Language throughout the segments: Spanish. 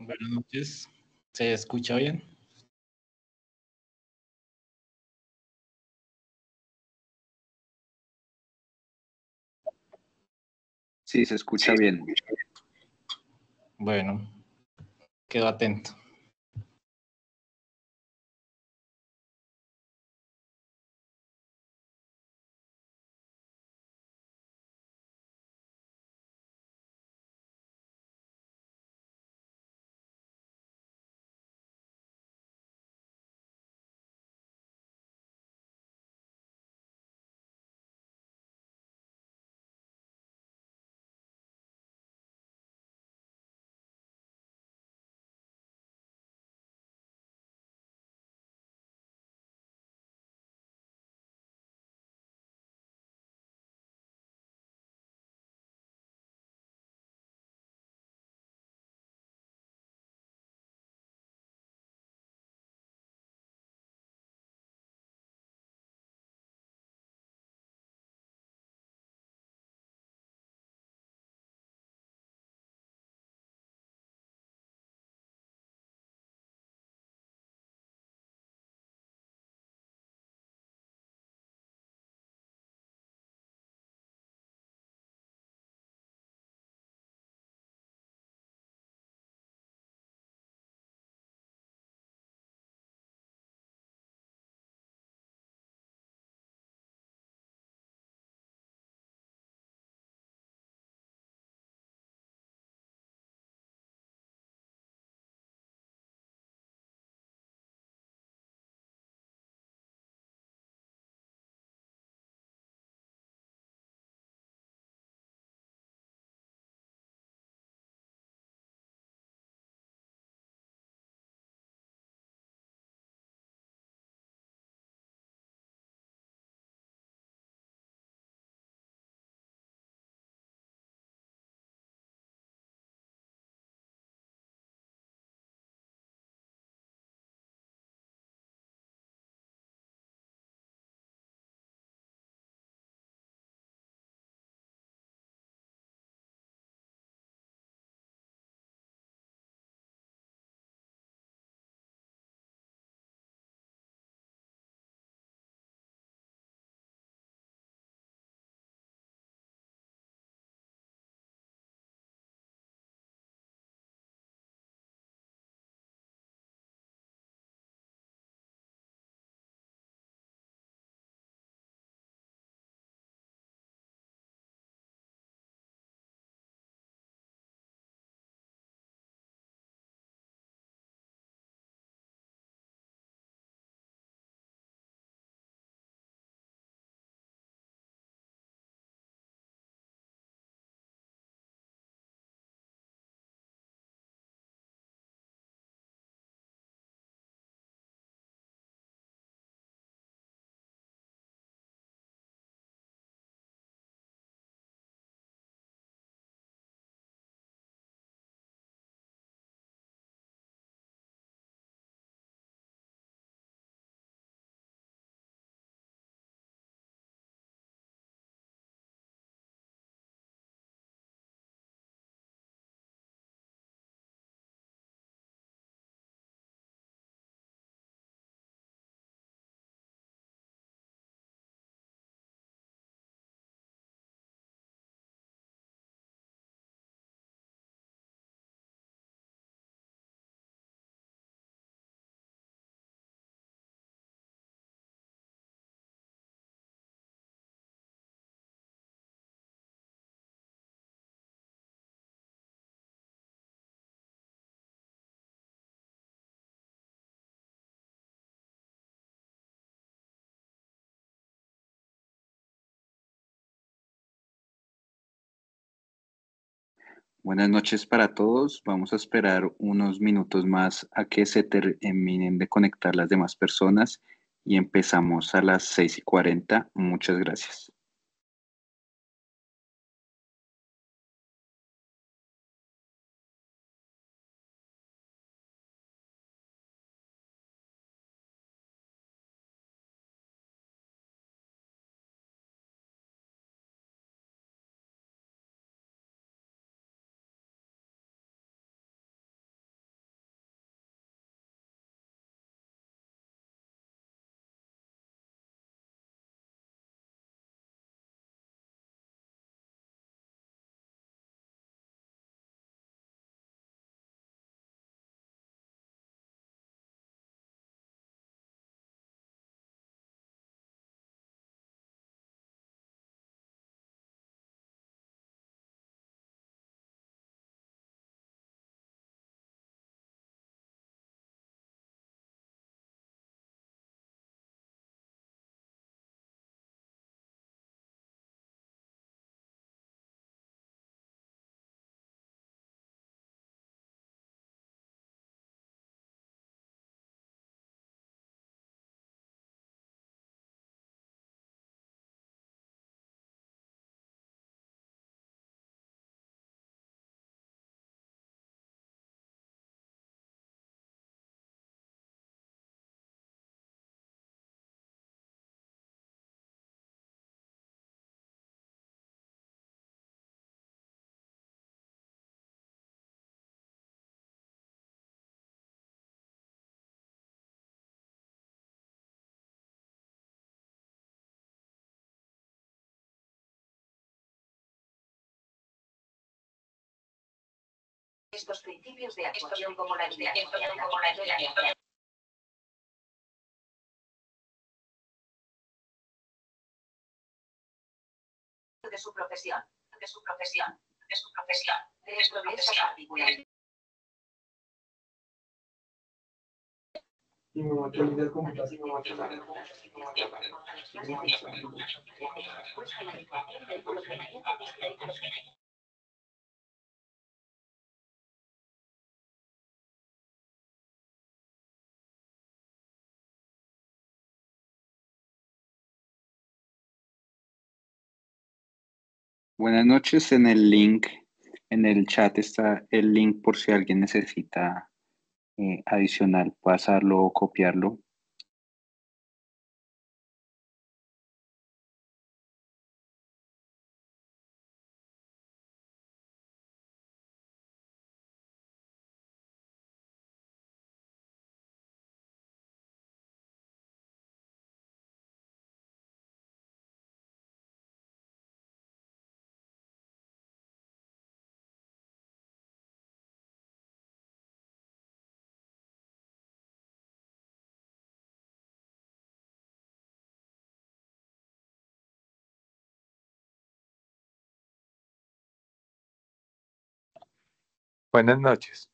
Buenas noches. ¿Se escucha bien? Sí, se escucha bien. Bueno, quedo atento. Buenas noches para todos. Vamos a esperar unos minutos más a que se terminen de conectar las demás personas y empezamos a las 6:40. Muchas gracias. Estos principios de actuación como la idea de su profesión, dentro de esa particularidad. Buenas noches. En el link, en el chat está el link por si alguien necesita adicional, pasarlo o copiarlo. Buenas noches.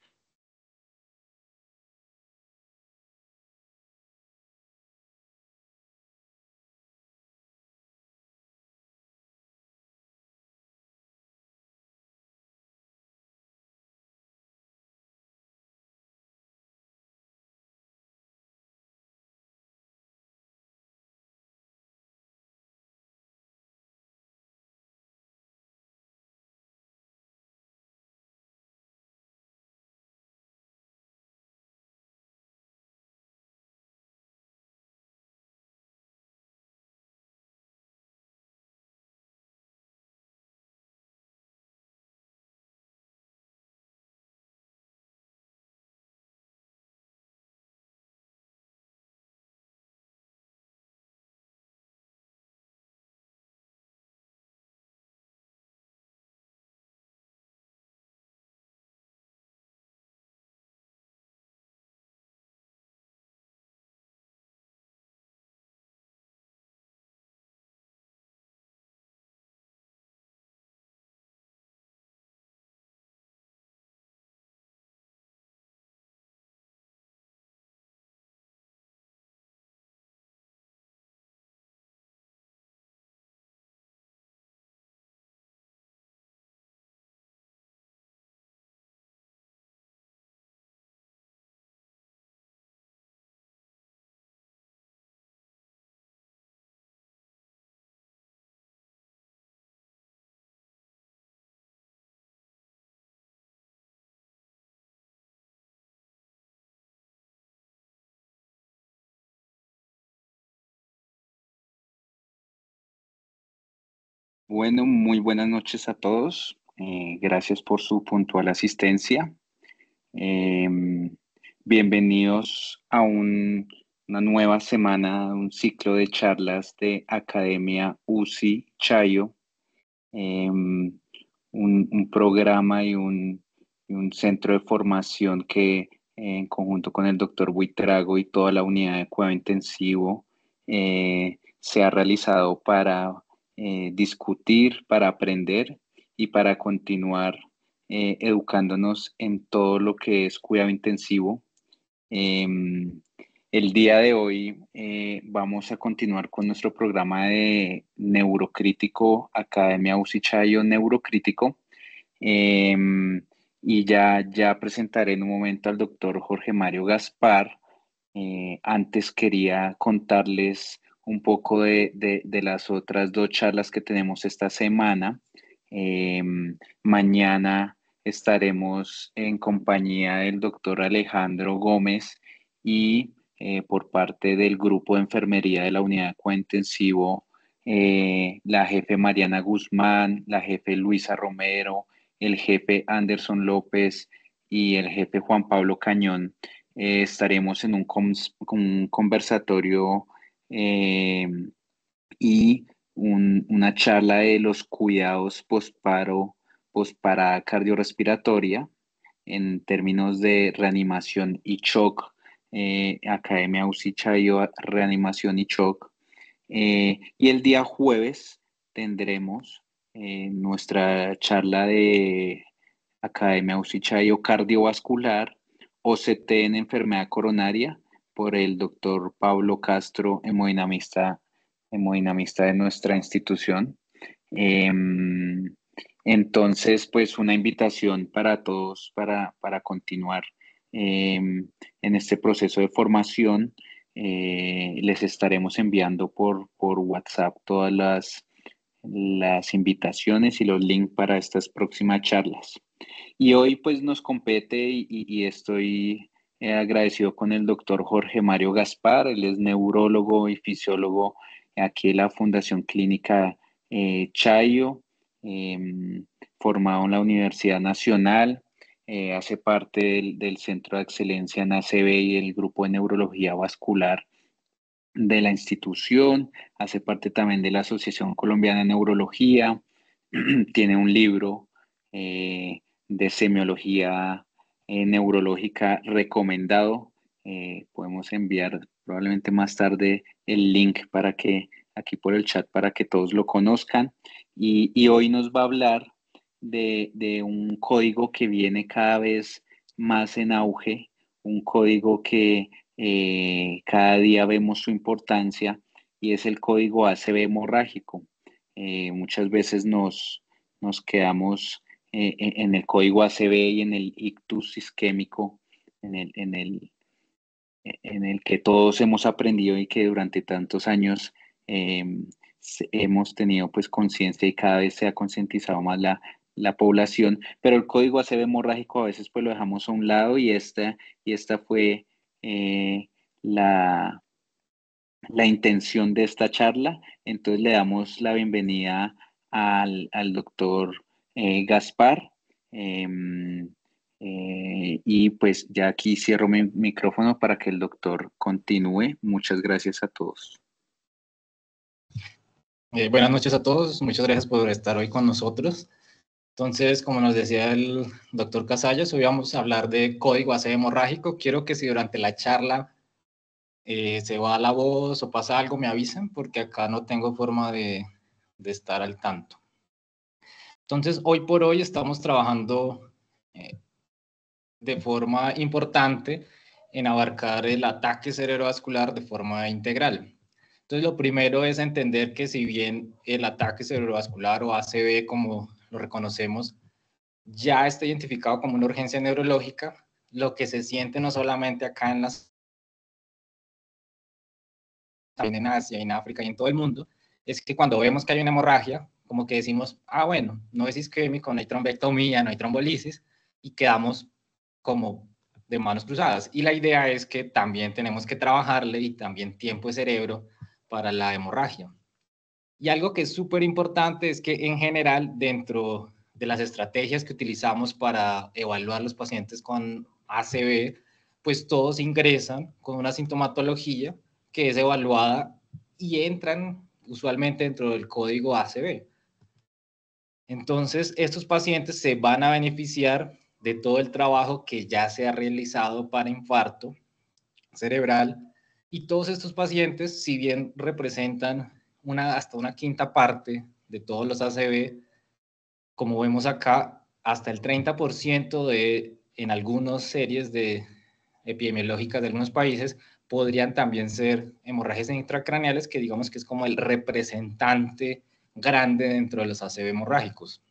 Bueno, muy buenas noches a todos. Gracias por su puntual asistencia. Bienvenidos a una nueva semana, un ciclo de charlas de Academia UCI Chayo, un programa y un centro de formación que en conjunto con el doctor Buitrago y toda la unidad de cuidado intensivo se ha realizado para discutir, para aprender y para continuar educándonos en todo lo que es cuidado intensivo. El día de hoy vamos a continuar con nuestro programa de Neurocrítico, Academia Usichayo Neurocrítico. Y ya presentaré en un momento al doctor Jorge Mario Gaspar. Antes quería contarles un poco de las otras dos charlas que tenemos esta semana. Mañana estaremos en compañía del doctor Alejandro Gómez y por parte del grupo de enfermería de la unidad de cuidado intensivo, la jefe Mariana Guzmán, la jefe Luisa Romero, el jefe Anderson López y el jefe Juan Pablo Cañón. Estaremos en un conversatorio eh, y una charla de los cuidados postparada cardiorrespiratoria. en términos de reanimación y shock, Academia UCI Chayo, reanimación y shock. Y el día jueves tendremos nuestra charla de Academia UCI Chayo cardiovascular, OCT en enfermedad coronaria, por el doctor Pablo Castro, hemodinamista de nuestra institución. Entonces, pues una invitación para todos para continuar en este proceso de formación. Les estaremos enviando por WhatsApp todas las invitaciones y los links para estas próximas charlas. Y hoy pues nos compete y estoy agradecido con el doctor Jorge Mario Gaspar. Él es neurólogo y fisiólogo aquí en la Fundación Clínica Chayo, formado en la Universidad Nacional. Hace parte del Centro de Excelencia en ACV y el Grupo de Neurología Vascular de la institución. Hace parte también de la Asociación Colombiana de Neurología. Tiene un libro de semiología neurológica recomendado. Podemos enviar probablemente más tarde el link para que aquí por el chat para que todos lo conozcan. Y hoy nos va a hablar de un código que viene cada vez más en auge, un código que cada día vemos su importancia, y es el código ACV hemorrágico. Muchas veces nos quedamos en el código ACV y en el ictus isquémico, en el que todos hemos aprendido y que durante tantos años hemos tenido pues conciencia, y cada vez se ha concientizado más la población, pero el código ACV hemorrágico a veces pues lo dejamos a un lado, y esta fue la intención de esta charla. Entonces le damos la bienvenida al doctor Gaspar. Y pues ya aquí cierro mi micrófono para que el doctor continúe. Muchas gracias a todos. Buenas noches a todos, muchas gracias por estar hoy con nosotros. Entonces, como nos decía el doctor Casallas, hoy vamos a hablar de código ACV hemorrágico. Quiero que si durante la charla se va la voz o pasa algo, me avisen, porque acá no tengo forma de estar al tanto. Entonces, hoy por hoy estamos trabajando de forma importante en abarcar el ataque cerebrovascular de forma integral. Entonces, lo primero es entender que si bien el ataque cerebrovascular o ACV, como lo reconocemos, ya está identificado como una urgencia neurológica, lo que se siente no solamente acá en las también en Asia, en África y en todo el mundo, es que cuando vemos que hay una hemorragia, como que decimos, bueno, no es isquémico, no hay trombectomía, no hay trombolisis, y quedamos como de manos cruzadas. Y la idea es que también tenemos que trabajarle y también tiempo de cerebro para la hemorragia. Y algo que es súper importante es que en general dentro de las estrategias que utilizamos para evaluar los pacientes con ACV, pues todos ingresan con una sintomatología que es evaluada y entran usualmente dentro del código ACV. Entonces, estos pacientes se van a beneficiar de todo el trabajo que ya se ha realizado para infarto cerebral, y todos estos pacientes, si bien representan hasta una quinta parte de todos los ACV, como vemos acá, hasta el 30% en algunas series epidemiológicas de algunos países podrían también ser hemorragias intracraneales, que digamos que es como el representante grande dentro de los ACV hemorrágicos.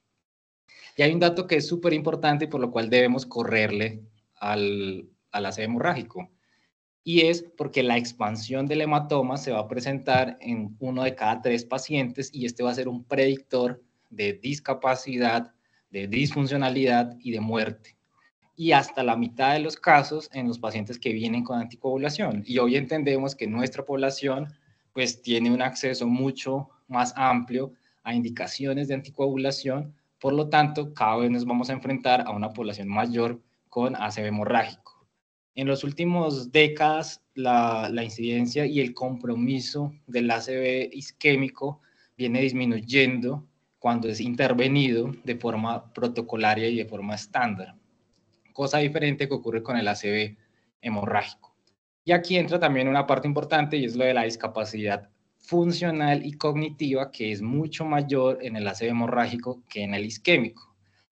Y hay un dato que es súper importante y por lo cual debemos correrle al ACV hemorrágico, y es porque la expansión del hematoma se va a presentar en 1 de cada 3 pacientes, y este va a ser un predictor de discapacidad, de disfuncionalidad y de muerte. Y hasta la mitad de los casos en los pacientes que vienen con anticoagulación. Y hoy entendemos que nuestra población pues tiene un acceso mucho más amplio a indicaciones de anticoagulación, por lo tanto cada vez nos vamos a enfrentar a una población mayor con ACV hemorrágico. En los últimos décadas, la incidencia y el compromiso del ACV isquémico viene disminuyendo cuando es intervenido de forma protocolaria y de forma estándar. cosa diferente que ocurre con el ACV hemorrágico. Y aquí entra también una parte importante y es lo de la discapacidad funcional y cognitiva, que es mucho mayor en el ACV hemorrágico que en el isquémico.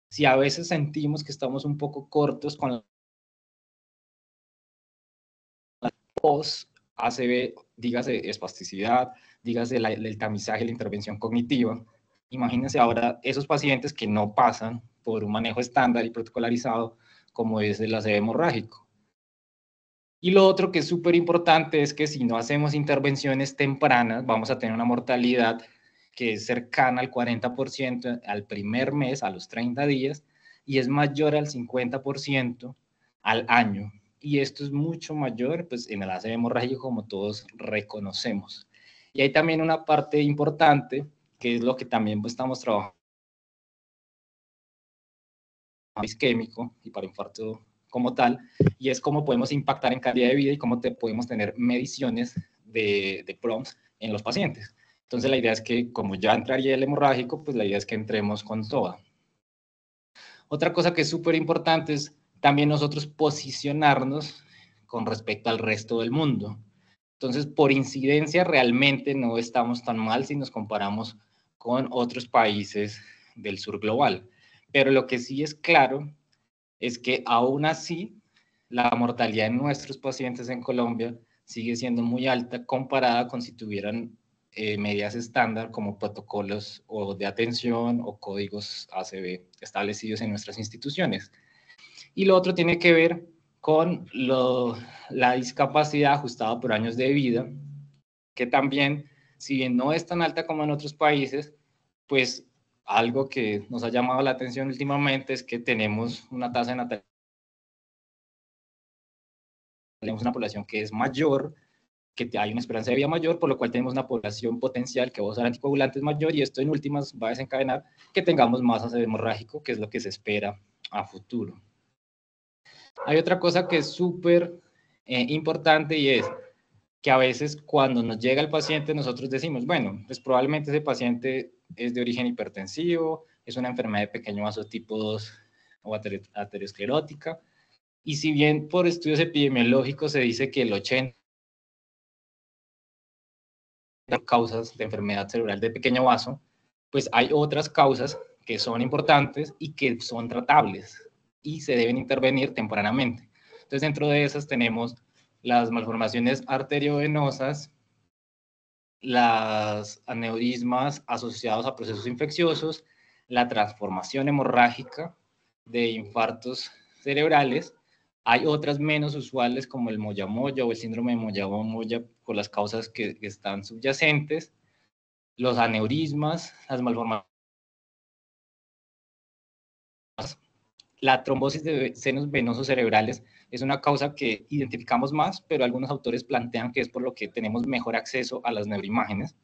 Si a veces sentimos que estamos un poco cortos con la post-ACV, dígase espasticidad, dígase el tamizaje, la intervención cognitiva, imagínense ahora esos pacientes que no pasan por un manejo estándar y protocolarizado como es el ACV hemorrágico. Y lo otro que es súper importante es que si no hacemos intervenciones tempranas, vamos a tener una mortalidad que es cercana al 40% al primer mes, a los 30 días, y es mayor al 50% al año. Y esto es mucho mayor pues, en el ACV hemorrágico, como todos reconocemos. Y hay también una parte importante, que es lo que también pues, estamos trabajando isquémico y para infarto como tal, y es cómo podemos impactar en calidad de vida y cómo podemos tener mediciones de PROMs en los pacientes. Entonces la idea es que, como ya entraría el hemorrágico, pues la idea es que entremos con toda. Otra cosa que es súper importante es también nosotros posicionarnos con respecto al resto del mundo. Entonces, por incidencia, realmente no estamos tan mal si nos comparamos con otros países del sur global. Pero lo que sí es claro es que aún así la mortalidad de nuestros pacientes en Colombia sigue siendo muy alta comparada con si tuvieran medidas estándar como protocolos o de atención o códigos ACV establecidos en nuestras instituciones. Y lo otro tiene que ver con la discapacidad ajustada por años de vida, que también, si bien no es tan alta como en otros países, pues algo que nos ha llamado la atención últimamente es que tenemos una tasa de natalidad, tenemos una población que es mayor, que hay una esperanza de vida mayor, por lo cual tenemos una población potencial que va a usar anticoagulantes mayor, y esto en últimas va a desencadenar que tengamos más ACV hemorrágico, que es lo que se espera a futuro. Hay otra cosa que es súper importante y es que a veces cuando nos llega el paciente nosotros decimos, bueno, pues probablemente ese paciente es de origen hipertensivo, es una enfermedad de pequeño vaso tipo 2 o aterosclerótica, y si bien por estudios epidemiológicos se dice que el 80% de causas de enfermedad cerebral de pequeño vaso, pues hay otras causas que son importantes y que son tratables y se deben intervenir tempranamente. Entonces, dentro de esas tenemos las malformaciones arteriovenosas, las aneurismas asociados a procesos infecciosos, la transformación hemorrágica de infartos cerebrales. Hay otras menos usuales como el Moyamoya o el síndrome de Moya-Moya por las causas que están subyacentes, los aneurismas, las malformaciones. La trombosis de senos venosos cerebrales es una causa que identificamos más, pero algunos autores plantean que es por lo que tenemos mejor acceso a las neuroimágenes.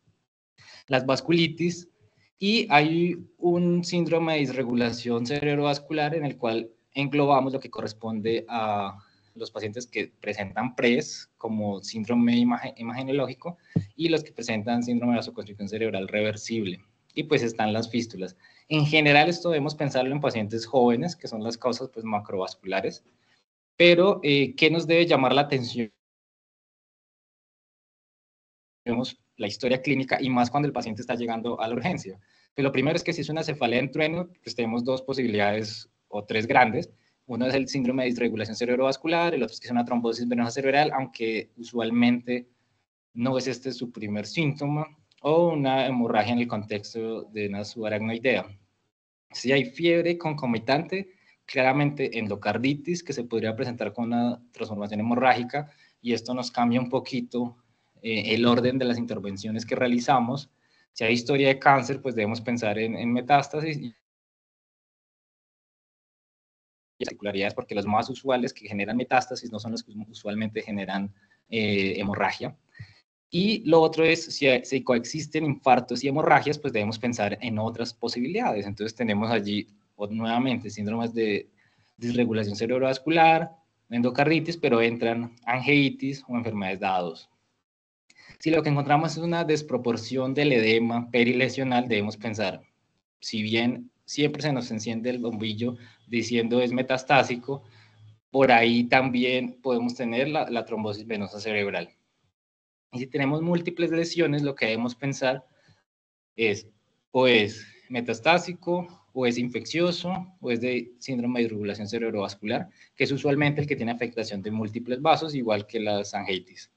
Las vasculitis, y hay un síndrome de disregulación cerebrovascular en el cual englobamos lo que corresponde a los pacientes que presentan PRES como síndrome imagenológico y los que presentan síndrome de vasoconstricción cerebral reversible. Y pues están las fístulas. En general esto debemos pensarlo en pacientes jóvenes, que son las causas pues macrovasculares, pero ¿qué nos debe llamar la atención? Vemos la historia clínica y más cuando el paciente está llegando a la urgencia. Pues lo primero es que si es una cefalea en trueno, pues tenemos dos posibilidades o tres grandes. Uno es el síndrome de disregulación cerebrovascular, el otro es que es una trombosis venosa cerebral, aunque usualmente no es este su primer síntoma, o una hemorragia en el contexto de una subaracnoidea. Si hay fiebre concomitante, claramente endocarditis, que se podría presentar con una transformación hemorrágica, y esto nos cambia un poquito el orden de las intervenciones que realizamos. Si hay historia de cáncer, pues debemos pensar en metástasis y particularidades, porque los más usuales que generan metástasis no son los que usualmente generan hemorragia. Y lo otro es, si coexisten infartos y hemorragias, pues debemos pensar en otras posibilidades. Entonces tenemos allí nuevamente síndromes de disregulación cerebrovascular, endocarditis, pero entran angeitis o enfermedades de A2. Si lo que encontramos es una desproporción del edema perilesional, debemos pensar, si bien siempre se nos enciende el bombillo diciendo es metastásico, por ahí también podemos tener la trombosis venosa cerebral. Y si tenemos múltiples lesiones, lo que debemos pensar es o es metastásico, o es infeccioso, o es de síndrome de hidrogulación cerebrovascular, que es usualmente el que tiene afectación de múltiples vasos, igual que las angiitis.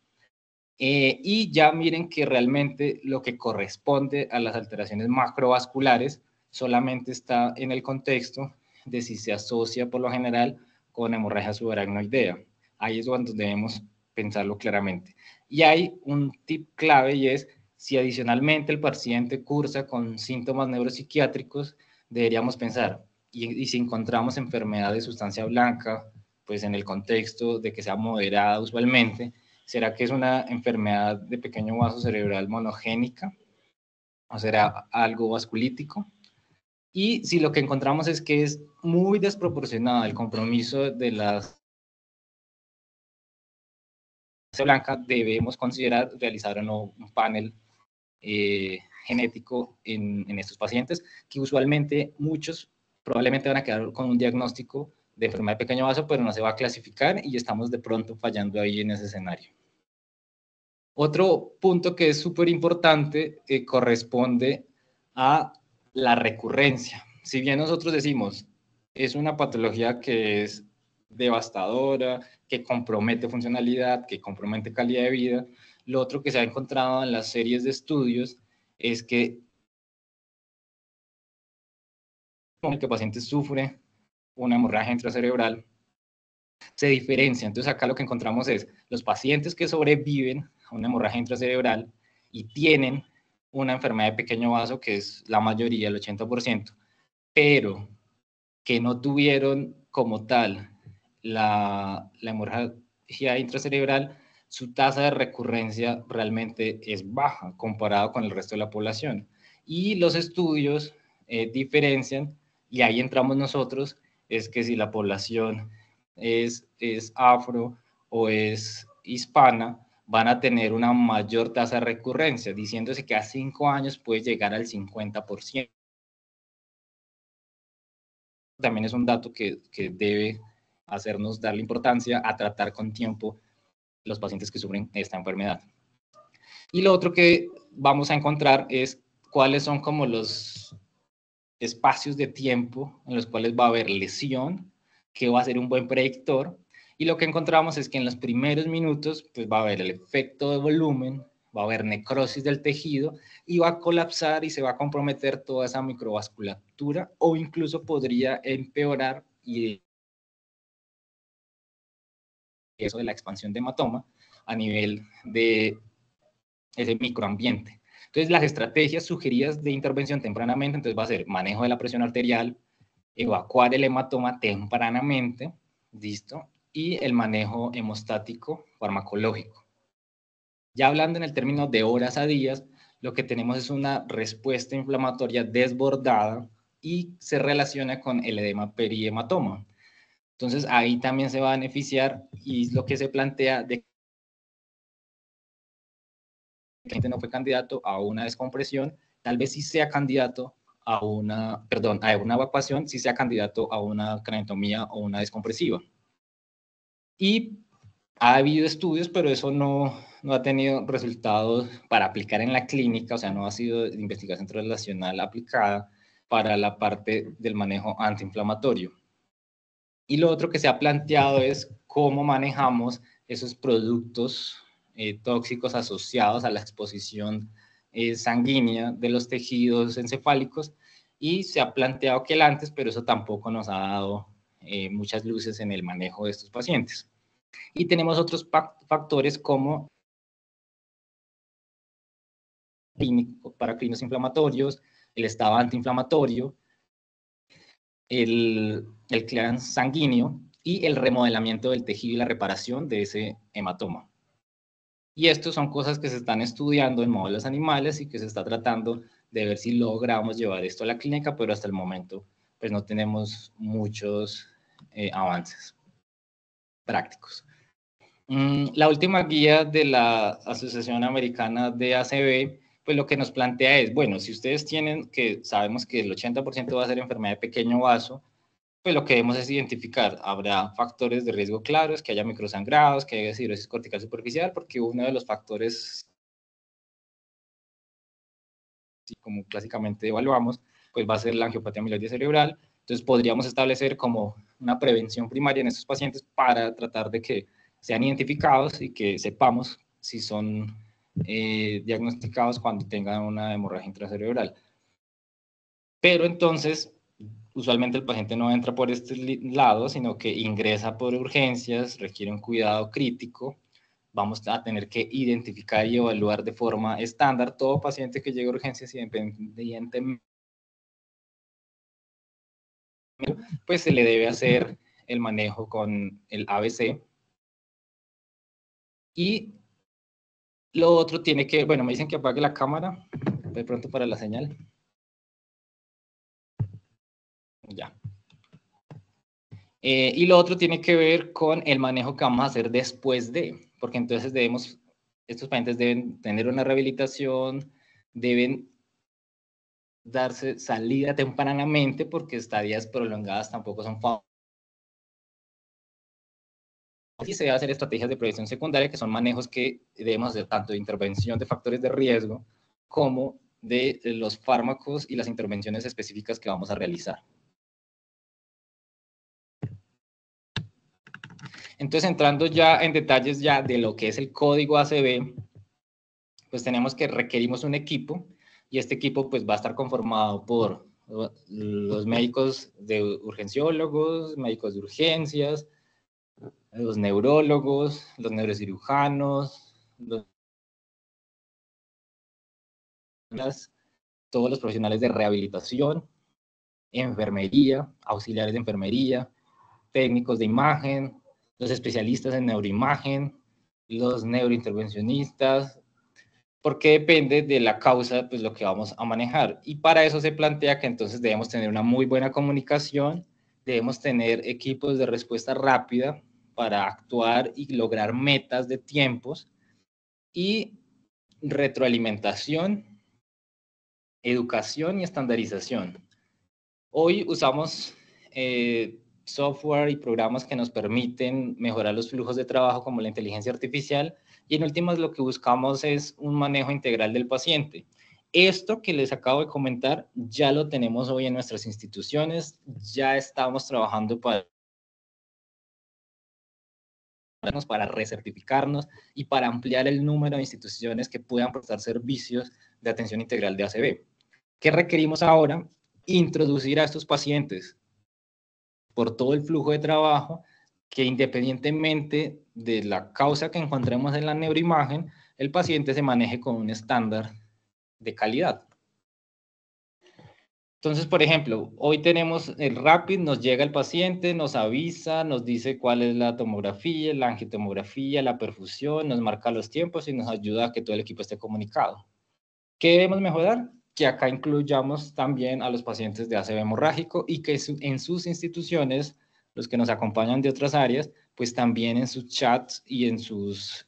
Y ya miren que realmente lo que corresponde a las alteraciones macrovasculares solamente está en el contexto de si se asocia por lo general con hemorragia subaracnoidea. Ahí es donde debemos pensarlo claramente. Y hay un tip clave y es si adicionalmente el paciente cursa con síntomas neuropsiquiátricos, deberíamos pensar, y si encontramos enfermedad de sustancia blanca, pues en el contexto de que sea moderada usualmente, ¿será que es una enfermedad de pequeño vaso cerebral monogénica? ¿O será algo vasculítico? Y si lo que encontramos es que es muy desproporcionado el compromiso de la blanca, debemos considerar realizar o no un panel genético en estos pacientes, que usualmente muchos probablemente van a quedar con un diagnóstico de enfermedad de pequeño vaso, pero no se va a clasificar y estamos de pronto fallando ahí en ese escenario. Otro punto que es súper importante corresponde a la recurrencia. Si bien nosotros decimos, es una patología que es devastadora, que compromete funcionalidad, que compromete calidad de vida, lo otro que se ha encontrado en las series de estudios es que el paciente sufre una hemorragia intracerebral se diferencia. Entonces acá lo que encontramos es los pacientes que sobreviven a una hemorragia intracerebral y tienen una enfermedad de pequeño vaso, que es la mayoría, el 80%, que no tuvieron como tal la hemorragia intracerebral, su tasa de recurrencia realmente es baja comparado con el resto de la población. Y los estudios diferencian, y ahí entramos nosotros, es que si la población es afro o es hispana, van a tener una mayor tasa de recurrencia, diciéndose que a 5 años puede llegar al 50%. También es un dato que debe hacernos darle importancia a tratar con tiempo los pacientes que sufren esta enfermedad. Y lo otro que vamos a encontrar es cuáles son como los espacios de tiempo en los cuales va a haber lesión, que va a ser un buen predictor. Y lo que encontramos es que en los primeros minutos pues va a haber el efecto de volumen, va a haber necrosis del tejido y va a colapsar y se va a comprometer toda esa microvasculatura o incluso podría empeorar y eso de la expansión de hematoma a nivel de ese microambiente. Entonces, las estrategias sugeridas de intervención tempranamente, entonces va a ser manejo de la presión arterial, evacuar el hematoma tempranamente, ¿listo? Y el manejo hemostático farmacológico. Ya hablando en el término de horas a días, lo que tenemos es una respuesta inflamatoria desbordada y se relaciona con el edema perihematoma. Entonces, ahí también se va a beneficiar y lo que se plantea de que gente no fue candidato a una descompresión, tal vez sí sea candidato a una evacuación, sí sea candidato a una craniotomía o una descompresiva. Y ha habido estudios, pero eso no ha tenido resultados para aplicar en la clínica, o sea, no ha sido investigación translacional aplicada para la parte del manejo antiinflamatorio. Y lo otro que se ha planteado es cómo manejamos esos productos tóxicos asociados a la exposición sanguínea de los tejidos encefálicos y se ha planteado que el antes, pero eso tampoco nos ha dado muchas luces en el manejo de estos pacientes. Y tenemos otros factores como paraclínicos inflamatorios, el estado antiinflamatorio, el clearance sanguíneo y el remodelamiento del tejido y la reparación de ese hematoma. Y estos son cosas que se están estudiando en modelos animales y que se está tratando de ver si logramos llevar esto a la clínica, pero hasta el momento pues no tenemos muchos avances prácticos. La última guía de la Asociación Americana de ACV, pues lo que nos plantea es, bueno, si ustedes tienen, que sabemos que el 80% va a ser enfermedad de pequeño vaso, pues lo que debemos es identificar, habrá factores de riesgo claros, que haya microsangrados, que haya cirrosis cortical superficial, porque uno de los factores, como clásicamente evaluamos, pues va a ser la angiopatía amiloide cerebral. Entonces podríamos establecer como una prevención primaria en estos pacientes para tratar de que sean identificados y que sepamos si son diagnosticados cuando tengan una hemorragia intracerebral. Pero entonces, usualmente el paciente no entra por este lado, sino que ingresa por urgencias, requiere un cuidado crítico. Vamos a tener que identificar y evaluar de forma estándar todo paciente que llegue a urgencias, independientemente, pues se le debe hacer el manejo con el ABC. Y lo otro tiene que, bueno, me dicen que apague la cámara, de pronto para la señal. Ya. Y lo otro tiene que ver con el manejo que vamos a hacer después de, porque entonces estos pacientes deben tener una rehabilitación, deben darse salida tempranamente, porque estadías prolongadas tampoco son favorables. Y se debe hacer estrategias de prevención secundaria, que son manejos que debemos hacer tanto de intervención de factores de riesgo, como de los fármacos y las intervenciones específicas que vamos a realizar. Entonces, entrando ya en detalles ya de lo que es el código ACV, pues tenemos que requerimos un equipo, y este equipo pues va a estar conformado por los médicos de urgenciólogos, médicos de urgencias, los neurólogos, los neurocirujanos, todos los profesionales de rehabilitación, enfermería, auxiliares de enfermería, técnicos de imagen, los especialistas en neuroimagen, los neurointervencionistas, porque depende de la causa, pues lo que vamos a manejar. Y para eso se plantea que entonces debemos tener una muy buena comunicación, debemos tener equipos de respuesta rápida para actuar y lograr metas de tiempos, y retroalimentación, educación y estandarización. Hoy usamos software y programas que nos permiten mejorar los flujos de trabajo, como la inteligencia artificial, y en últimas lo que buscamos es un manejo integral del paciente. Esto que les acabo de comentar ya lo tenemos hoy en nuestras instituciones, ya estamos trabajando para recertificarnos y para ampliar el número de instituciones que puedan prestar servicios de atención integral de ACV. ¿Qué requerimos ahora? Introducir a estos pacientes por todo el flujo de trabajo, que independientemente de la causa que encontremos en la neuroimagen, el paciente se maneje con un estándar de calidad. Entonces, por ejemplo, hoy tenemos el RAPID, nos llega el paciente, nos avisa, nos dice cuál es la tomografía, la angiotomografía, la perfusión, nos marca los tiempos y nos ayuda a que todo el equipo esté comunicado. ¿Qué debemos mejorar? Que acá incluyamos también a los pacientes de ACV hemorrágico, y que en sus instituciones, los que nos acompañan de otras áreas, pues también en sus chats y en sus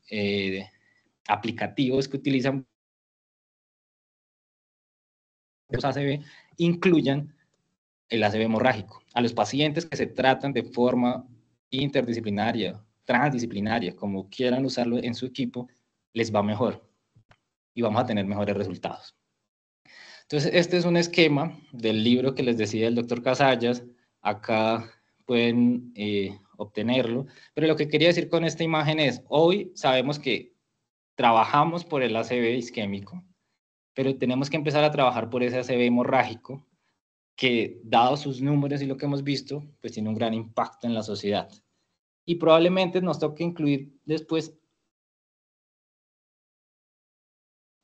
aplicativos que utilizan los ACV, incluyan el ACV hemorrágico. A los pacientes que se tratan de forma interdisciplinaria, transdisciplinaria, como quieran usarlo en su equipo, les va mejor y vamos a tener mejores resultados. Entonces, este es un esquema del libro que les decía el doctor Casallas. Acá pueden obtenerlo. Pero lo que quería decir con esta imagen es, hoy sabemos que trabajamos por el ACV isquémico, pero tenemos que empezar a trabajar por ese ACV hemorrágico, que dado sus números y lo que hemos visto, pues tiene un gran impacto en la sociedad. Y probablemente nos toque incluir después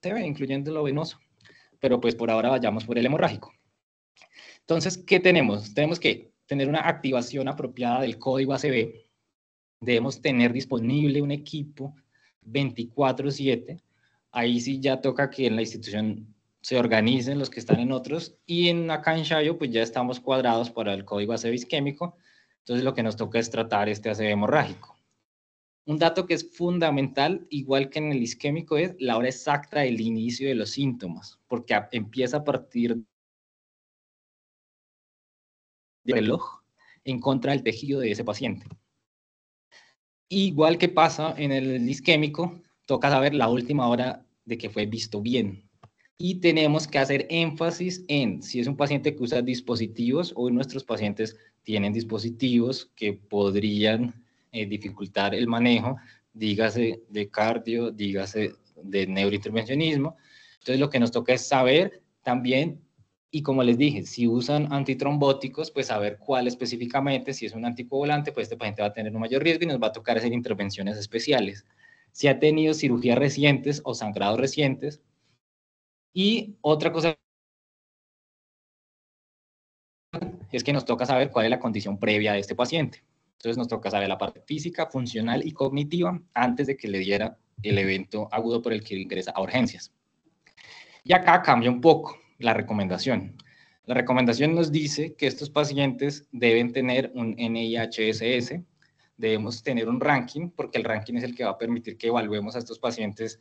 ACV, incluyendo lo venoso. Pero pues por ahora vayamos por el hemorrágico. Entonces, ¿qué tenemos? Tenemos que tener una activación apropiada del código ACV. Debemos tener disponible un equipo 24/7. Ahí sí ya toca que en la institución se organicen los que están en otros, y acá en Shayo pues ya estamos cuadrados para el código ACV isquémico. Entonces lo que nos toca es tratar este ACV hemorrágico. Un dato que es fundamental, igual que en el isquémico, es la hora exacta del inicio de los síntomas, porque empieza a partir del reloj en contra del tejido de ese paciente. Igual que pasa en el isquémico, toca saber la última hora de que fue visto bien. Y tenemos que hacer énfasis en si es un paciente que usa dispositivos, o nuestros pacientes tienen dispositivos que podrían dificultar el manejo, dígase de cardio, dígase de neurointervencionismo. Entonces lo que nos toca es saber también, y como les dije, si usan antitrombóticos, pues saber cuál específicamente. Si es un anticoagulante, pues este paciente va a tener un mayor riesgo y nos va a tocar hacer intervenciones especiales. Si ha tenido cirugías recientes o sangrados recientes. Y otra cosa es que nos toca saber cuál es la condición previa de este paciente. Entonces nos toca saber la parte física, funcional y cognitiva antes de que le diera el evento agudo por el que ingresa a urgencias. Y acá cambia un poco la recomendación. La recomendación nos dice que estos pacientes deben tener un NIHSS, debemos tener un ranking, porque el ranking es el que va a permitir que evaluemos a estos pacientes.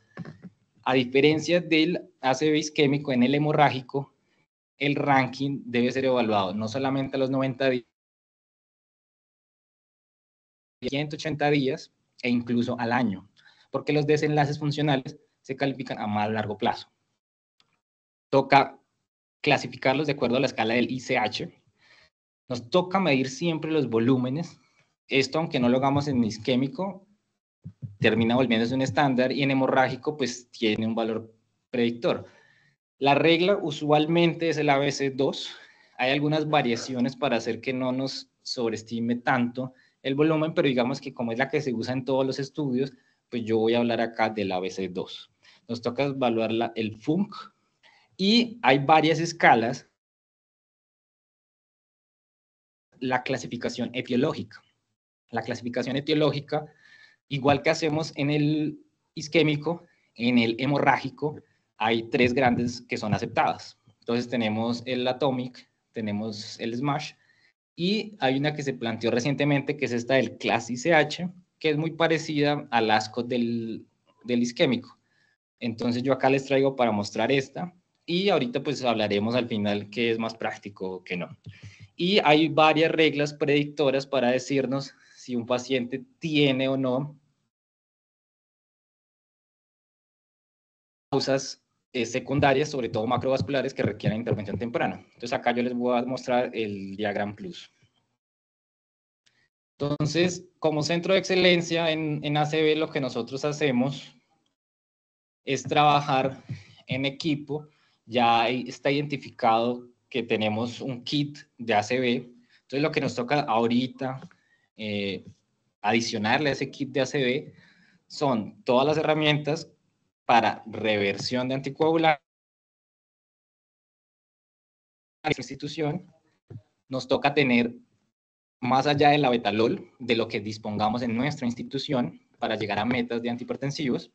A diferencia del ACV isquémico, en el hemorrágico, el ranking debe ser evaluado no solamente a los 90 días, 180 días e incluso al año, porque los desenlaces funcionales se califican a más largo plazo. Toca clasificarlos de acuerdo a la escala del ICH. Nos toca medir siempre los volúmenes. Esto, aunque no lo hagamos en isquémico, termina volviéndose un estándar, y en hemorrágico pues tiene un valor predictor. La regla usualmente es el ABC2. Hay algunas variaciones para hacer que no nos sobreestime tanto el volumen, pero digamos que como es la que se usa en todos los estudios, pues yo voy a hablar acá del ABC2. Nos toca evaluar el FUNC, y hay varias escalas. La clasificación etiológica. La clasificación etiológica, igual que hacemos en el isquémico, en el hemorrágico, hay 3 grandes que son aceptadas. Entonces tenemos el Atomic, tenemos el SMASH, y hay una que se planteó recientemente, que es esta del CLAS-ICH, que es muy parecida al ASCO del isquémico. Entonces yo acá les traigo para mostrar esta, y ahorita pues hablaremos al final qué es más práctico que no. Y hay varias reglas predictoras para decirnos si un paciente tiene o no causas secundarias, sobre todo macrovasculares, que requieren intervención temprana. Entonces acá yo les voy a mostrar el Diagram Plus. Entonces, como centro de excelencia en ACV, lo que nosotros hacemos es trabajar en equipo. Ya está identificado que tenemos un kit de ACV. Entonces, lo que nos toca ahorita adicionarle a ese kit de ACV son todas las herramientas para reversión de anticoagulantes. En la institución nos toca tener, más allá del abetalol, de lo que dispongamos en nuestra institución para llegar a metas de antihipertensivos,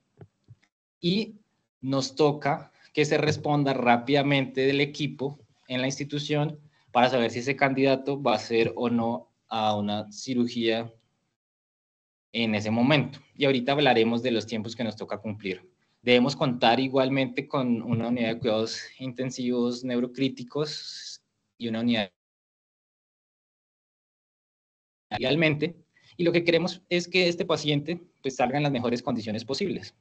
y nos toca que se responda rápidamente del equipo en la institución para saber si ese candidato va a ser o no a una cirugía en ese momento. Y ahorita hablaremos de los tiempos que nos toca cumplir. Debemos contar igualmente con una unidad de cuidados intensivos neurocríticos y una unidad idealmente, y lo que queremos es que este paciente pues salga en las mejores condiciones posibles.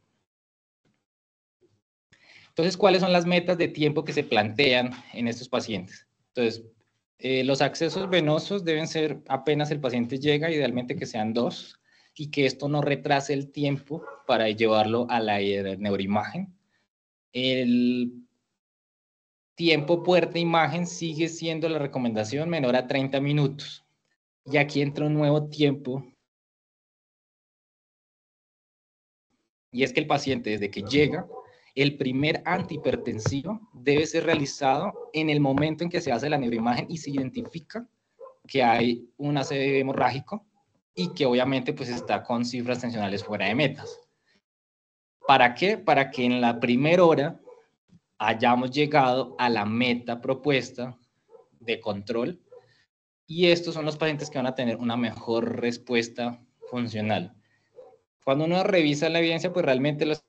Entonces, ¿cuáles son las metas de tiempo que se plantean en estos pacientes? Entonces, los accesos venosos deben ser apenas el paciente llega, idealmente que sean 2, y que esto no retrase el tiempo para llevarlo a la neuroimagen. El tiempo puerta-imagen sigue siendo la recomendación menor a 30 minutos. Y aquí entra un nuevo tiempo, y es que el paciente, desde que llega, el primer antihipertensivo debe ser realizado en el momento en que se hace la neuroimagen y se identifica que hay un ACV hemorrágico y que obviamente pues está con cifras tensionales fuera de metas. ¿Para qué? Para que en la primera hora hayamos llegado a la meta propuesta de control, y estos son los pacientes que van a tener una mejor respuesta funcional. Cuando uno revisa la evidencia, pues realmente los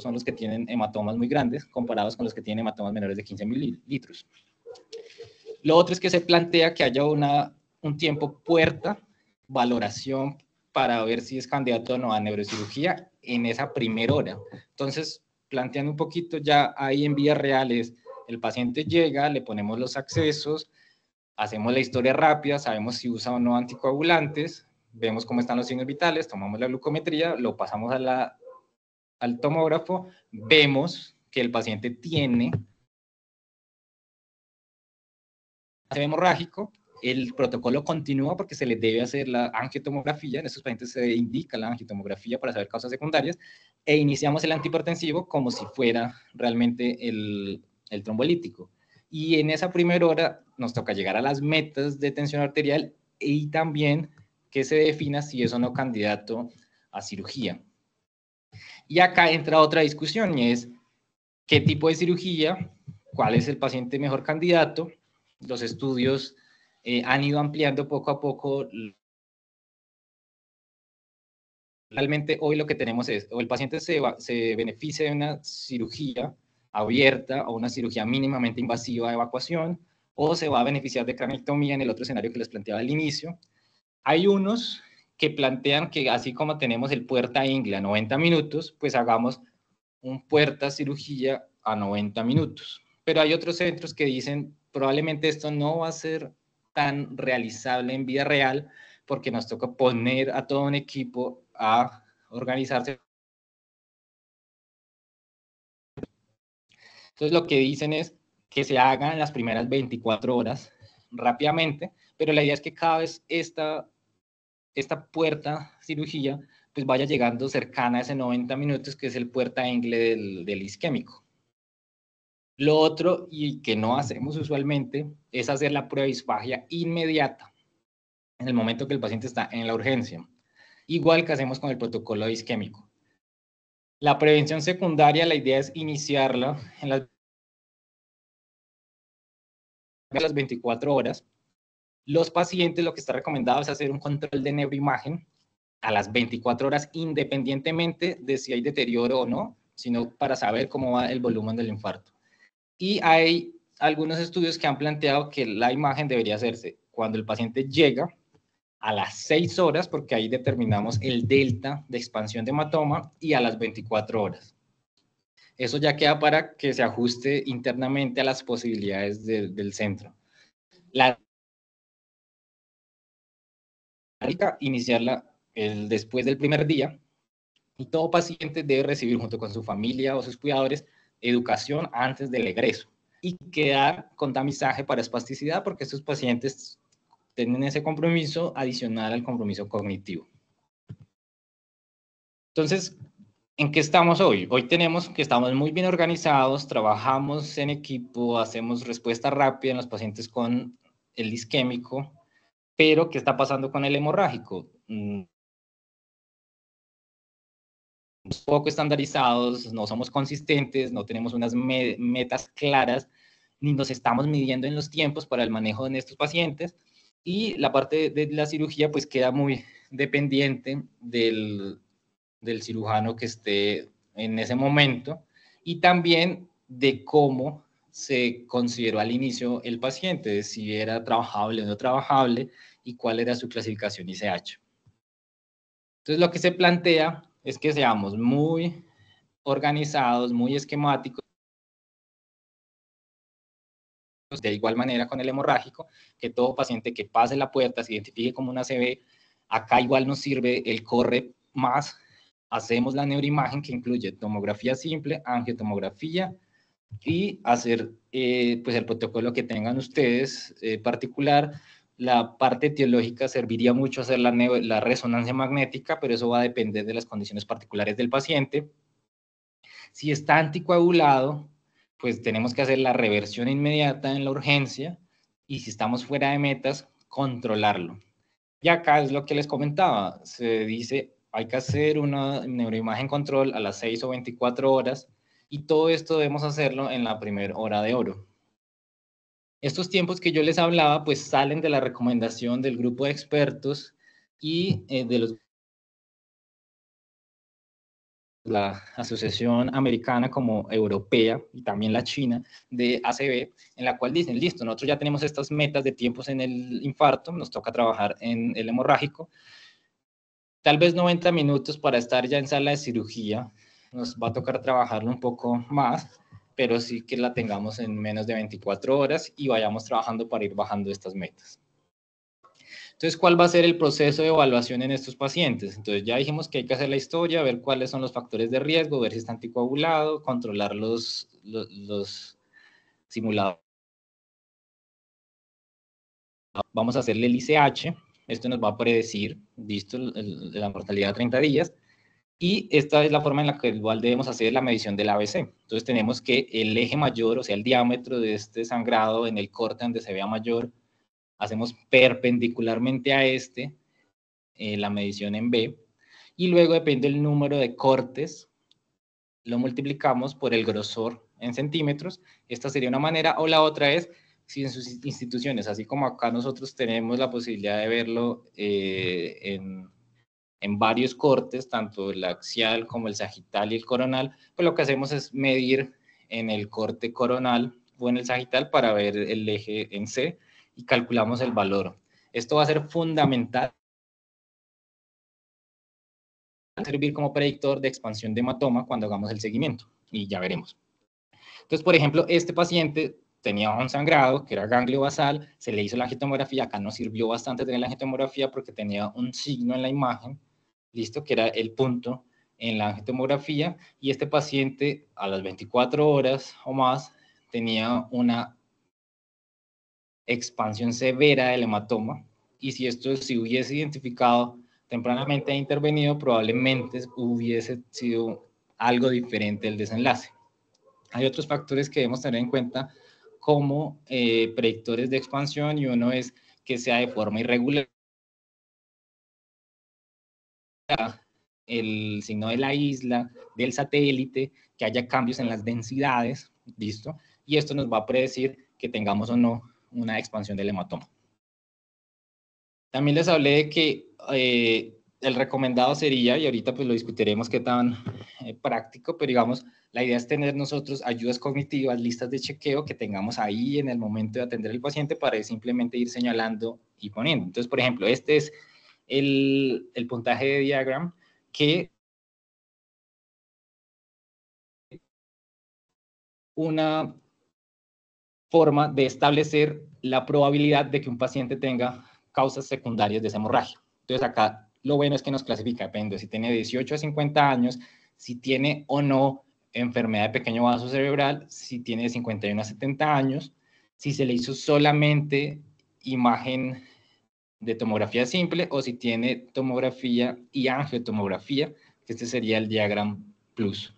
son los que tienen hematomas muy grandes comparados con los que tienen hematomas menores de 15 mililitros. Lo otro es que se plantea que haya un tiempo puerta, valoración para ver si es candidato o no a neurocirugía en esa primera hora. Entonces, planteando un poquito ya ahí en vías reales, el paciente llega, le ponemos los accesos, hacemos la historia rápida, sabemos si usa o no anticoagulantes, vemos cómo están los signos vitales, tomamos la glucometría, lo pasamos al tomógrafo, vemos que el paciente tiene hemorrágico, el protocolo continúa porque se le debe hacer la angiotomografía, en estos pacientes se indica la angiotomografía para saber causas secundarias, e iniciamos el antihipertensivo como si fuera realmente el trombolítico. Y en esa primera hora nos toca llegar a las metas de tensión arterial y también que se defina si es o no candidato a cirugía. Y acá entra otra discusión y es qué tipo de cirugía, cuál es el paciente mejor candidato. Los estudios han ido ampliando poco a poco. Realmente hoy lo que tenemos es, o el paciente se beneficia de una cirugía abierta o una cirugía mínimamente invasiva de evacuación, o se va a beneficiar de cranectomía en el otro escenario que les planteaba al inicio. Hay unos que plantean que así como tenemos el puerta ingle a 90 minutos, pues hagamos un puerta cirugía a 90 minutos. Pero hay otros centros que dicen probablemente esto no va a ser tan realizable en vida real porque nos toca poner a todo un equipo a organizarse. Entonces lo que dicen es que se hagan en las primeras 24 horas rápidamente, pero la idea es que cada vez esta puerta cirugía pues vaya llegando cercana a ese 90 minutos que es el puerta ingle del isquémico. Lo otro, y que no hacemos usualmente, es hacer la prueba de disfagia inmediata en el momento que el paciente está en la urgencia, igual que hacemos con el protocolo isquémico. La prevención secundaria, la idea es iniciarla en las 24 horas. Los pacientes, lo que está recomendado es hacer un control de neuroimagen a las 24 horas, independientemente de si hay deterioro o no, sino para saber cómo va el volumen del infarto. Y hay algunos estudios que han planteado que la imagen debería hacerse cuando el paciente llega a las 6 horas, porque ahí determinamos el delta de expansión de hematoma, y a las 24 horas. Eso ya queda para que se ajuste internamente a las posibilidades del centro. Iniciarla después del primer día, y todo paciente debe recibir junto con su familia o sus cuidadores educación antes del egreso y quedar con tamizaje para espasticidad porque estos pacientes tienen ese compromiso adicional al compromiso cognitivo. Entonces, ¿en qué estamos hoy? Hoy tenemos que estamos muy bien organizados, trabajamos en equipo, hacemos respuesta rápida en los pacientes con el isquémico, pero ¿qué está pasando con el hemorrágico? Poco estandarizados, no somos consistentes, no tenemos unas metas claras, ni nos estamos midiendo en los tiempos para el manejo de estos pacientes, y la parte de la cirugía pues queda muy dependiente del cirujano que esté en ese momento, y también de cómo se consideró al inicio el paciente, de si era trabajable o no trabajable, y cuál era su clasificación ICH. Entonces lo que se plantea es que seamos muy organizados, muy esquemáticos, de igual manera con el hemorrágico, que todo paciente que pase la puerta se identifique como una ACV, acá igual nos sirve el corre más, hacemos la neuroimagen que incluye tomografía simple, angiotomografía, y hacer pues el protocolo que tengan ustedes particular. La parte etiológica serviría mucho hacer la resonancia magnética, pero eso va a depender de las condiciones particulares del paciente. Si está anticoagulado, pues tenemos que hacer la reversión inmediata en la urgencia, y si estamos fuera de metas, controlarlo. Y acá es lo que les comentaba, se dice hay que hacer una neuroimagen control a las 6 o 24 horas, y todo esto debemos hacerlo en la primera hora de oro. Estos tiempos que yo les hablaba, pues salen de la recomendación del grupo de expertos y de los la Asociación Americana como Europea y también la China de ACV, en la cual dicen, listo, nosotros ya tenemos estas metas de tiempos en el infarto, nos toca trabajar en el hemorrágico, tal vez 90 minutos para estar ya en sala de cirugía, nos va a tocar trabajarlo un poco más, pero sí que la tengamos en menos de 24 horas y vayamos trabajando para ir bajando estas metas. Entonces, ¿cuál va a ser el proceso de evaluación en estos pacientes? Entonces, ya dijimos que hay que hacer la historia, ver cuáles son los factores de riesgo, ver si está anticoagulado, controlar los simuladores. Vamos a hacerle el ICH, esto nos va a predecir, listo, la mortalidad a 30 días, y esta es la forma en la que igual debemos hacer la medición del ABC. Entonces, tenemos que el eje mayor, o sea, el diámetro de este sangrado en el corte donde se vea mayor, hacemos perpendicularmente a la medición en B, y luego depende del número de cortes, lo multiplicamos por el grosor en centímetros. Esta sería una manera, o la otra es, si en sus instituciones, así como acá nosotros tenemos la posibilidad de verlo en varios cortes, tanto el axial como el sagital y el coronal, pues lo que hacemos es medir en el corte coronal o en el sagital para ver el eje en C y calculamos el valor. Esto va a ser fundamental, servir como predictor de expansión de hematoma cuando hagamos el seguimiento, y ya veremos. Entonces, por ejemplo, este paciente tenía un sangrado, que era ganglio basal, se le hizo la angiotomografía, acá nos sirvió bastante tener la angiotomografía porque tenía un signo en la imagen, listo, que era el punto en la angiotomografía, y este paciente a las 24 horas o más tenía una expansión severa del hematoma, y si esto se hubiese identificado tempranamente e intervenido, probablemente hubiese sido algo diferente el desenlace. Hay otros factores que debemos tener en cuenta como predictores de expansión, y uno es que sea de forma irregular el signo de la isla, del satélite, que haya cambios en las densidades, ¿listo? Y esto nos va a predecir que tengamos o no una expansión del hematoma. También les hablé de que el recomendado sería, y ahorita pues lo discutiremos qué tan práctico, pero digamos, la idea es tener nosotros ayudas cognitivas, listas de chequeo que tengamos ahí en el momento de atender al paciente para simplemente ir señalando y poniendo. Entonces, por ejemplo, este es el puntaje de diagram que una forma de establecer la probabilidad de que un paciente tenga causas secundarias de esa hemorragia. Entonces acá lo bueno es que nos clasifica, depende si tiene 18 a 50 años, si tiene o no enfermedad de pequeño vaso cerebral, si tiene de 51 a 70 años, si se le hizo solamente imagen de tomografía simple o si tiene tomografía y angiotomografía, que este sería el diagram plus.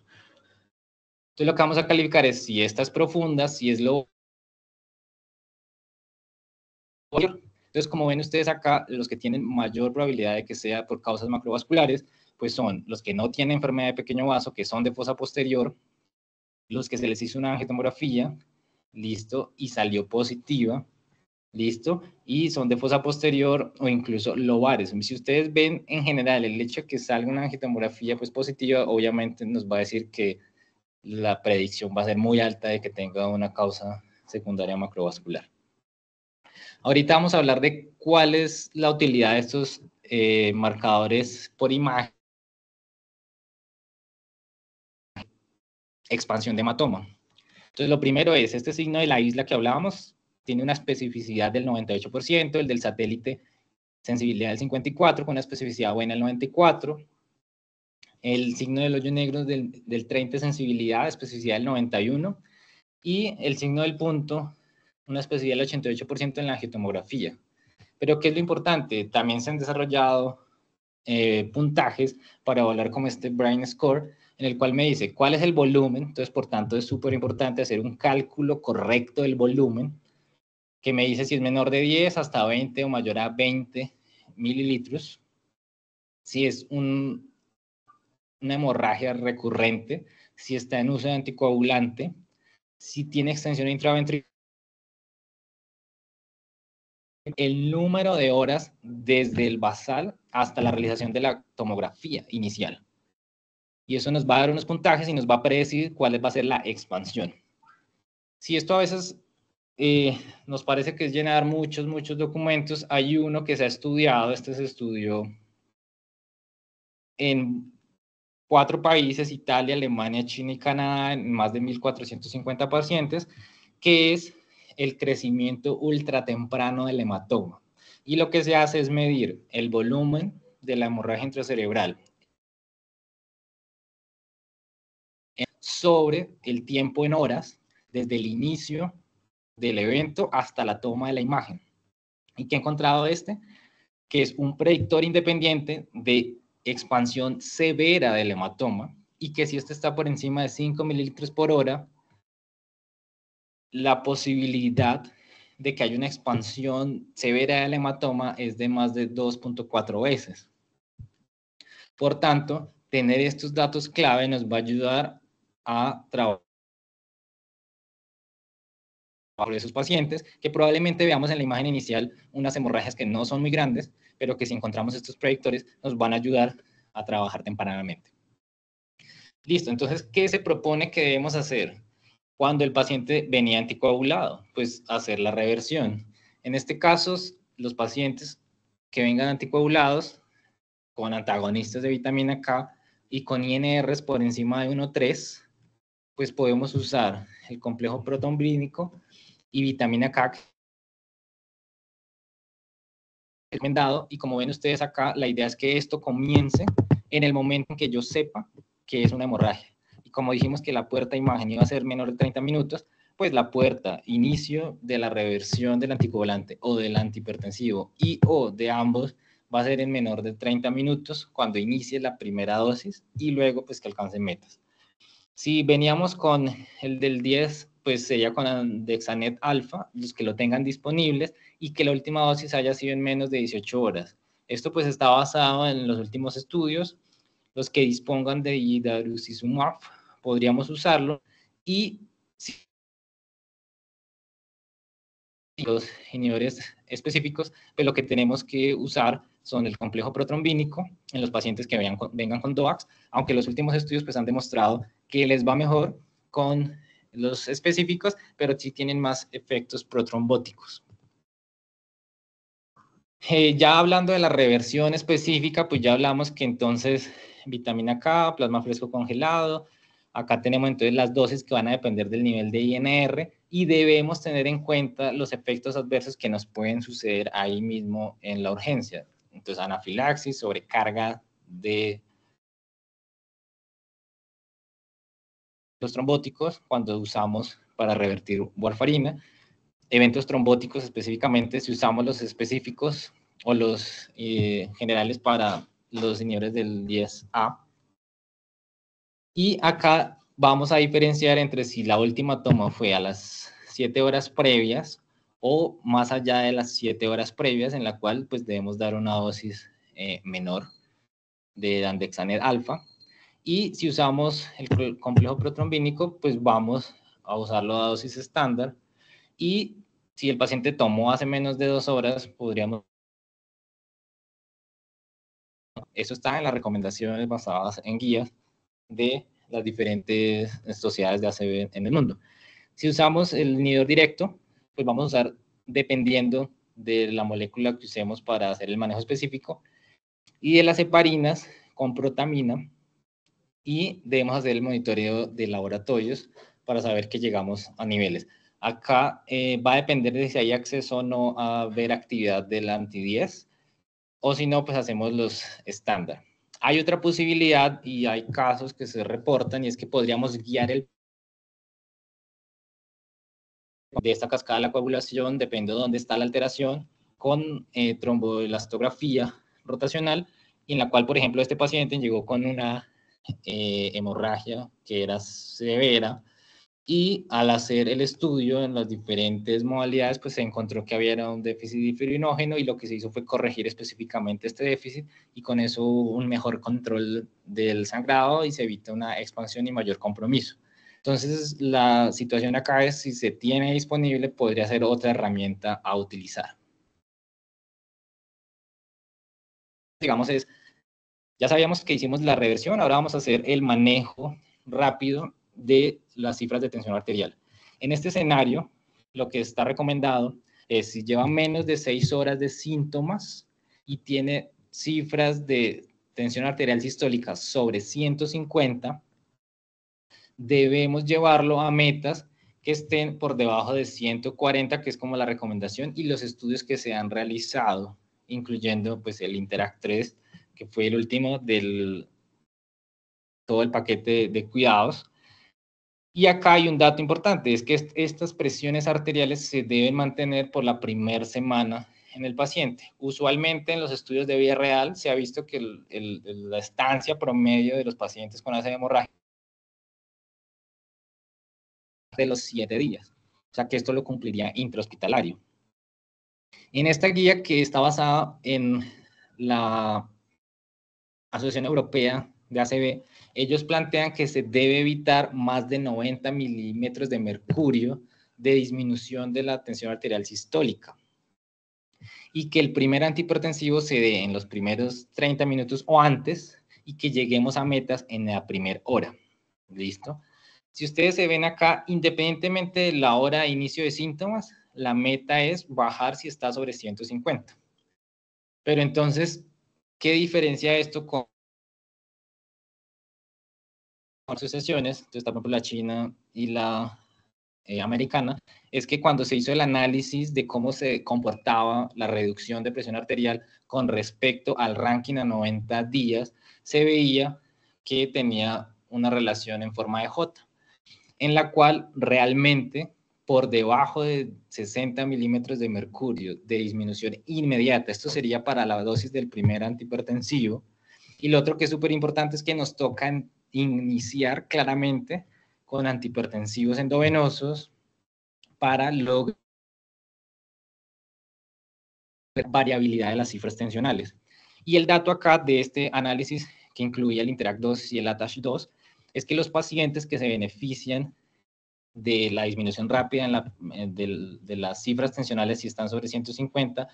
Entonces lo que vamos a calificar es si esta es profunda, si es lo... Entonces, como ven ustedes acá, los que tienen mayor probabilidad de que sea por causas macrovasculares, pues son los que no tienen enfermedad de pequeño vaso, que son de fosa posterior, los que se les hizo una angiotomografía, listo, y salió positiva, listo, y son de fosa posterior o incluso lobares. Si ustedes ven en general el hecho de que salga una angiotomografía pues positiva, obviamente nos va a decir que la predicción va a ser muy alta de que tenga una causa secundaria macrovascular. Ahorita vamos a hablar de cuál es la utilidad de estos marcadores por imagen, expansión de hematoma. Entonces, lo primero es, este signo de la isla que hablábamos, tiene una especificidad del 98%, el del satélite, sensibilidad del 54%, con una especificidad buena del 94%, el signo del hoyo negro del 30%, sensibilidad, especificidad del 91%, y el signo del punto, una especificidad del 88% en la angiotomografía. Pero, ¿qué es lo importante? También se han desarrollado puntajes para evaluar como este Brain Score, en el cual me dice cuál es el volumen. Entonces, por tanto, es súper importante hacer un cálculo correcto del volumen, que me dice si es menor de 10 hasta 20 o mayor a 20 mililitros, si es una hemorragia recurrente, si está en uso de anticoagulante, si tiene extensión intraventricular, el número de horas desde el basal hasta la realización de la tomografía inicial. y eso nos va a dar unos puntajes y nos va a predecir cuál va a ser la expansión. Si esto a veces nos parece que es llenar muchos documentos, hay uno que se ha estudiado, este se estudió en 4 países, Italia, Alemania, China y Canadá, en más de 1.450 pacientes, que es el crecimiento ultratemprano del hematoma. Y lo que se hace es medir el volumen de la hemorragia intracerebral sobre el tiempo en horas, desde el inicio del evento hasta la toma de la imagen. ¿Y qué ha encontrado este? Que es un predictor independiente de expansión severa del hematoma, y que si este está por encima de 5 mililitros por hora, la posibilidad de que haya una expansión severa del hematoma es de más de 2.4 veces. Por tanto, tener estos datos clave nos va a ayudar a trabajar por esos pacientes, que probablemente veamos en la imagen inicial unas hemorragias que no son muy grandes, pero que si encontramos estos predictores nos van a ayudar a trabajar tempranamente. Listo, entonces, ¿qué se propone que debemos hacer cuando el paciente venía anticoagulado? Pues hacer la reversión. En este caso, los pacientes que vengan anticoagulados con antagonistas de vitamina K y con INRs por encima de 1,3, pues podemos usar el complejo protombrínico y vitamina K recomendado, y como ven ustedes acá, la idea es que esto comience en el momento en que yo sepa que es una hemorragia. Y como dijimos que la puerta imagen iba a ser menor de 30 minutos, pues la puerta inicio de la reversión del anticoagulante o del antihipertensivo y o de ambos va a ser en menor de 30 minutos cuando inicie la primera dosis y luego pues que alcance metas. Si veníamos con el del 10, pues sería con Dexanet alfa, los que lo tengan disponibles, y que la última dosis haya sido en menos de 18 horas. Esto pues está basado en los últimos estudios. Los que dispongan de idarucizumab podríamos usarlo, y si los inhibidores específicos, pues lo que tenemos que usar son el complejo protrombínico en los pacientes que vengan con DOACs, aunque los últimos estudios pues han demostrado que les va mejor con los específicos, pero sí tienen más efectos protrombóticos. Ya hablando de la reversión específica, pues ya hablamos que entonces vitamina K, plasma fresco congelado, acá tenemos entonces las dosis que van a depender del nivel de INR, y debemos tener en cuenta los efectos adversos que nos pueden suceder ahí mismo en la urgencia. Entonces, anafilaxis, sobrecarga de los trombóticos cuando usamos para revertir warfarina, eventos trombóticos específicamente si usamos los específicos o los generales para los inhibidores del 10A. Y acá vamos a diferenciar entre si la última toma fue a las 7 horas previas o más allá de las 7 horas previas, en la cual pues debemos dar una dosis menor de Andexanet alfa. Y si usamos el complejo protrombínico, pues vamos a usarlo a dosis estándar. Y si el paciente tomó hace menos de 2 horas, podríamos... Eso está en las recomendaciones basadas en guías de las diferentes sociedades de ACV en el mundo. Si usamos el inhibidor directo, pues vamos a usar, dependiendo de la molécula que usemos para hacer el manejo específico, y de las heparinas con protamina, y debemos hacer el monitoreo de laboratorios para saber que llegamos a niveles. Acá va a depender de si hay acceso o no a ver actividad del anti-10, o si no, pues hacemos los estándar. Hay otra posibilidad y hay casos que se reportan, y es que podríamos guiar el de esta cascada de la coagulación, depende de dónde está la alteración, con tromboelastografía rotacional, en la cual, por ejemplo, este paciente llegó con una hemorragia que era severa, y al hacer el estudio en las diferentes modalidades, pues se encontró que había un déficit fibrinógeno, y lo que se hizo fue corregir específicamente este déficit, y con eso hubo un mejor control del sangrado y se evita una expansión y mayor compromiso. Entonces, la situación acá es, si se tiene disponible, podría ser otra herramienta a utilizar. Digamos, es Ya sabíamos que hicimos la reversión, ahora vamos a hacer el manejo rápido de las cifras de tensión arterial. En este escenario, lo que está recomendado es si lleva menos de 6 horas de síntomas y tiene cifras de tensión arterial sistólica sobre 150, debemos llevarlo a metas que estén por debajo de 140, que es como la recomendación, y los estudios que se han realizado, incluyendo pues el Interact 3, que fue el último del todo el paquete de cuidados. Y acá hay un dato importante, es que estas presiones arteriales se deben mantener por la primera semana en el paciente. Usualmente en los estudios de vida real se ha visto que la estancia promedio de los pacientes con ACV hemorrágica de los 7 días. O sea que esto lo cumpliría intrahospitalario. En esta guía, que está basada en la Asociación Europea de ACV, ellos plantean que se debe evitar más de 90 milímetros de mercurio de disminución de la tensión arterial sistólica y que el primer antihipertensivo se dé en los primeros 30 minutos o antes y que lleguemos a metas en la primera hora. ¿Listo? Si ustedes se ven acá, independientemente de la hora de inicio de síntomas, la meta es bajar si está sobre 150. Pero entonces, ¿qué diferencia esto con asociaciones? Entonces, está por ejemplo la China y la americana, es que cuando se hizo el análisis de cómo se comportaba la reducción de presión arterial con respecto al ranking a 90 días, se veía que tenía una relación en forma de J, en la cual realmente por debajo de 60 milímetros de mercurio de disminución inmediata, esto sería para la dosis del primer antihipertensivo, y lo otro que es súper importante es que nos toca iniciar claramente con antihipertensivos endovenosos para lograr variabilidad de las cifras tensionales. Y el dato acá de este análisis que incluía el Interact 2 y el ATASH 2 es que los pacientes que se benefician de la disminución rápida de las cifras tensionales si están sobre 150,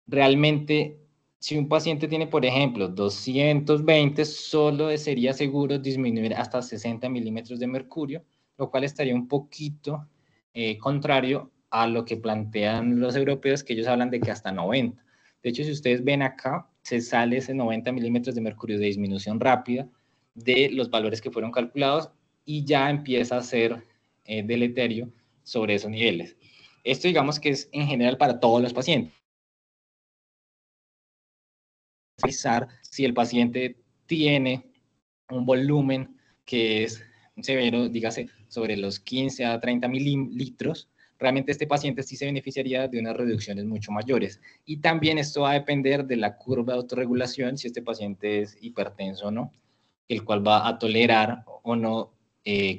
realmente si un paciente tiene, por ejemplo, 220, solo sería seguro disminuir hasta 60 milímetros de mercurio, lo cual estaría un poquito contrario a lo que plantean los europeos, que ellos hablan de que hasta 90. De hecho, si ustedes ven acá, se sale ese 90 milímetros de mercurio de disminución rápida de los valores que fueron calculados y ya empieza a ser deleterio sobre esos niveles. Esto digamos que es en general para todos los pacientes. Si el paciente tiene un volumen que es severo, dígase, sobre los 15 a 30 mililitros, realmente este paciente sí se beneficiaría de unas reducciones mucho mayores. Y también esto va a depender de la curva de autorregulación, si este paciente es hipertenso o no, el cual va a tolerar o no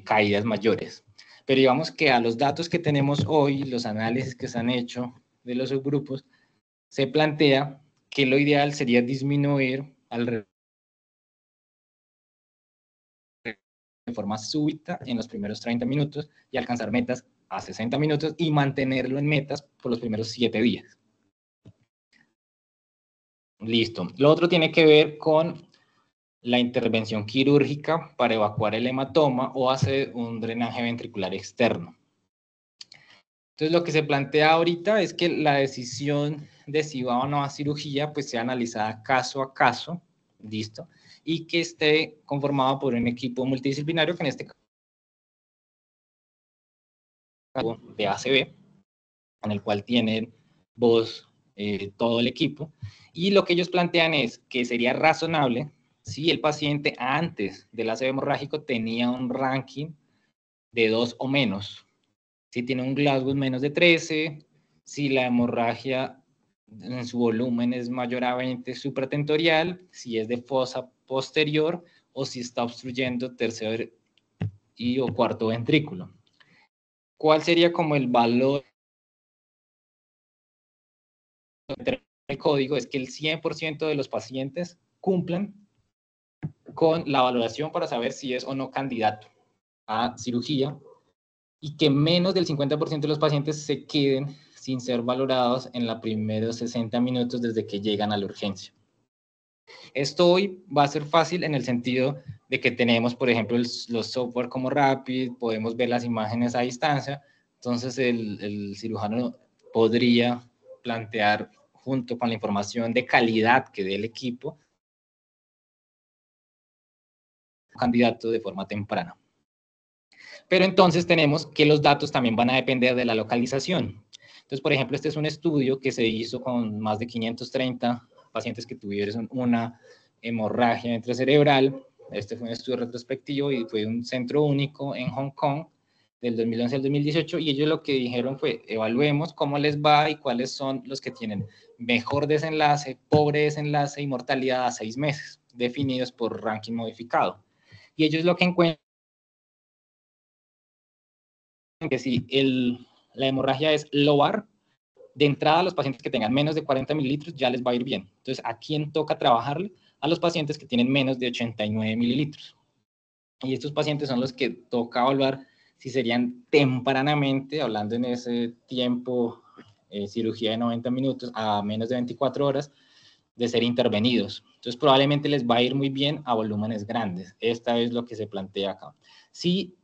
caídas mayores. Pero digamos que a los datos que tenemos hoy, los análisis que se han hecho de los subgrupos, se plantea que lo ideal sería disminuir de forma súbita en los primeros 30 minutos y alcanzar metas a 60 minutos y mantenerlo en metas por los primeros 7 días. Listo. Lo otro tiene que ver con la intervención quirúrgica para evacuar el hematoma o hacer un drenaje ventricular externo. Entonces, lo que se plantea ahorita es que la decisión de si va o no a cirugía pues sea analizada caso a caso, listo, y que esté conformado por un equipo multidisciplinario, que en este caso de ACV, en el cual tienen voz todo el equipo, y lo que ellos plantean es que sería razonable si el paciente antes del ACV hemorrágico tenía un ranking de 2 o menos, si tiene un Glasgow menos de 13, si la hemorragia en su volumen es mayor a 20 supratentorial, si es de fosa posterior o si está obstruyendo tercer y o cuarto ventrículo. ¿Cuál sería como el valor? El código es que el 100% de los pacientes cumplan con la valoración para saber si es o no candidato a cirugía y que menos del 50% de los pacientes se queden sin ser valorados en los primeros 60 minutos desde que llegan a la urgencia. Esto hoy va a ser fácil en el sentido de que tenemos, por ejemplo, los software como Rapid, podemos ver las imágenes a distancia, entonces el cirujano podría plantear, junto con la información de calidad que dé el equipo, un candidato de forma temprana. Pero entonces tenemos que los datos también van a depender de la localización. Entonces, por ejemplo, este es un estudio que se hizo con más de 530 pacientes que tuvieron una hemorragia intracerebral. Este fue un estudio retrospectivo y fue un centro único en Hong Kong del 2011 al 2018, y ellos lo que dijeron fue, evaluemos cómo les va y cuáles son los que tienen mejor desenlace, pobre desenlace y mortalidad a 6 meses, definidos por ranking modificado. Y ellos lo que encuentran que si la hemorragia es lobar, de entrada a los pacientes que tengan menos de 40 mililitros ya les va a ir bien. Entonces, ¿a quién toca trabajarle? A los pacientes que tienen menos de 89 mililitros. Y estos pacientes son los que toca evaluar si serían tempranamente, hablando en ese tiempo, cirugía de 90 minutos a menos de 24 horas, de ser intervenidos. Entonces, probablemente les va a ir muy bien a volúmenes grandes. Esta es lo que se plantea acá. Si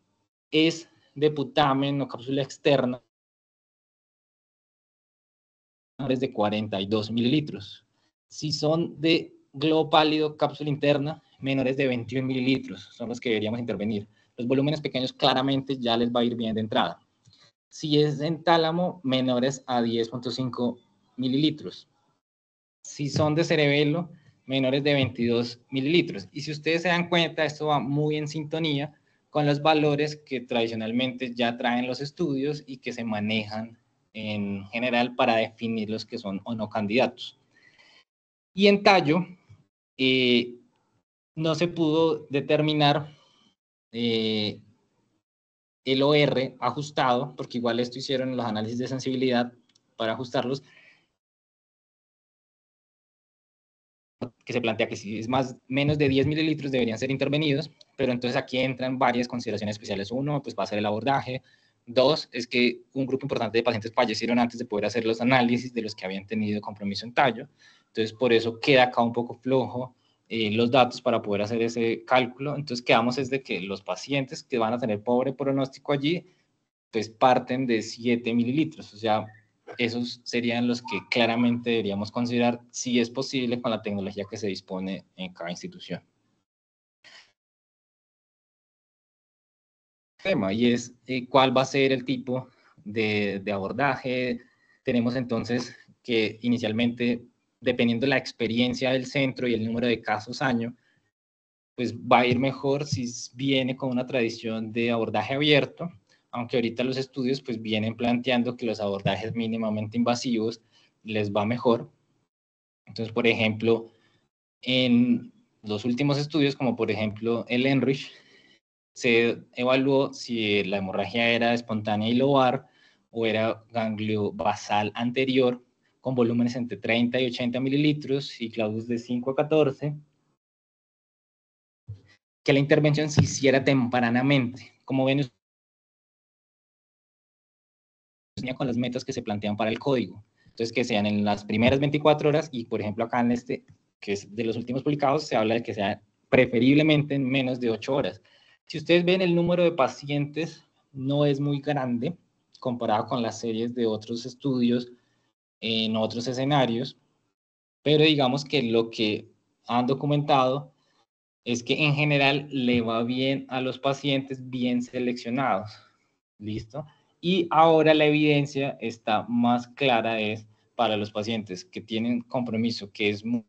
es de putamen o cápsula externa, de 42 mililitros. Si son de globo pálido, cápsula interna, menores de 21 mililitros, son los que deberíamos intervenir. Los volúmenes pequeños claramente ya les va a ir bien de entrada. Si es en tálamo, menores a 10.5 mililitros. Si son de cerebelo, menores de 22 mililitros. Y si ustedes se dan cuenta, esto va muy en sintonía con los valores que tradicionalmente ya traen los estudios y que se manejan en general para definir los que son o no candidatos. Y en tallo, no se pudo determinar el OR ajustado, porque igual esto hicieron los análisis de sensibilidad para ajustarlos, que se plantea que si es menos de 10 mililitros deberían ser intervenidos, pero entonces aquí entran varias consideraciones especiales. Uno, pues va a ser el abordaje. Dos, es que un grupo importante de pacientes fallecieron antes de poder hacer los análisis de los que habían tenido compromiso en tallo. Entonces, por eso queda acá un poco flojo los datos para poder hacer ese cálculo. Entonces, quedamos es de que los pacientes que van a tener pobre pronóstico allí, pues parten de 7 mililitros. O sea, esos serían los que claramente deberíamos considerar si es posible con la tecnología que se dispone en cada institución. Y es cuál va a ser el tipo de abordaje. Tenemos entonces que inicialmente, dependiendo de la experiencia del centro y el número de casos año, pues va a ir mejor si viene con una tradición de abordaje abierto, aunque ahorita los estudios pues vienen planteando que los abordajes mínimamente invasivos les va mejor. Entonces, por ejemplo, en los últimos estudios, como por ejemplo el Enrich, se evaluó si la hemorragia era espontánea y lobar o era ganglio basal anterior, con volúmenes entre 30 y 80 mililitros y clausos de 5 a 14, que la intervención se hiciera tempranamente. Como ven, con las metas que se plantean para el código. Entonces, que sean en las primeras 24 horas y, por ejemplo, acá en este, que es de los últimos publicados, se habla de que sea preferiblemente en menos de 8 horas. Si ustedes ven, el número de pacientes no es muy grande comparado con las series de otros estudios en otros escenarios, pero digamos que lo que han documentado es que en general le va bien a los pacientes bien seleccionados. ¿Listo? Y ahora la evidencia está más clara es para los pacientes que tienen compromiso, que es muy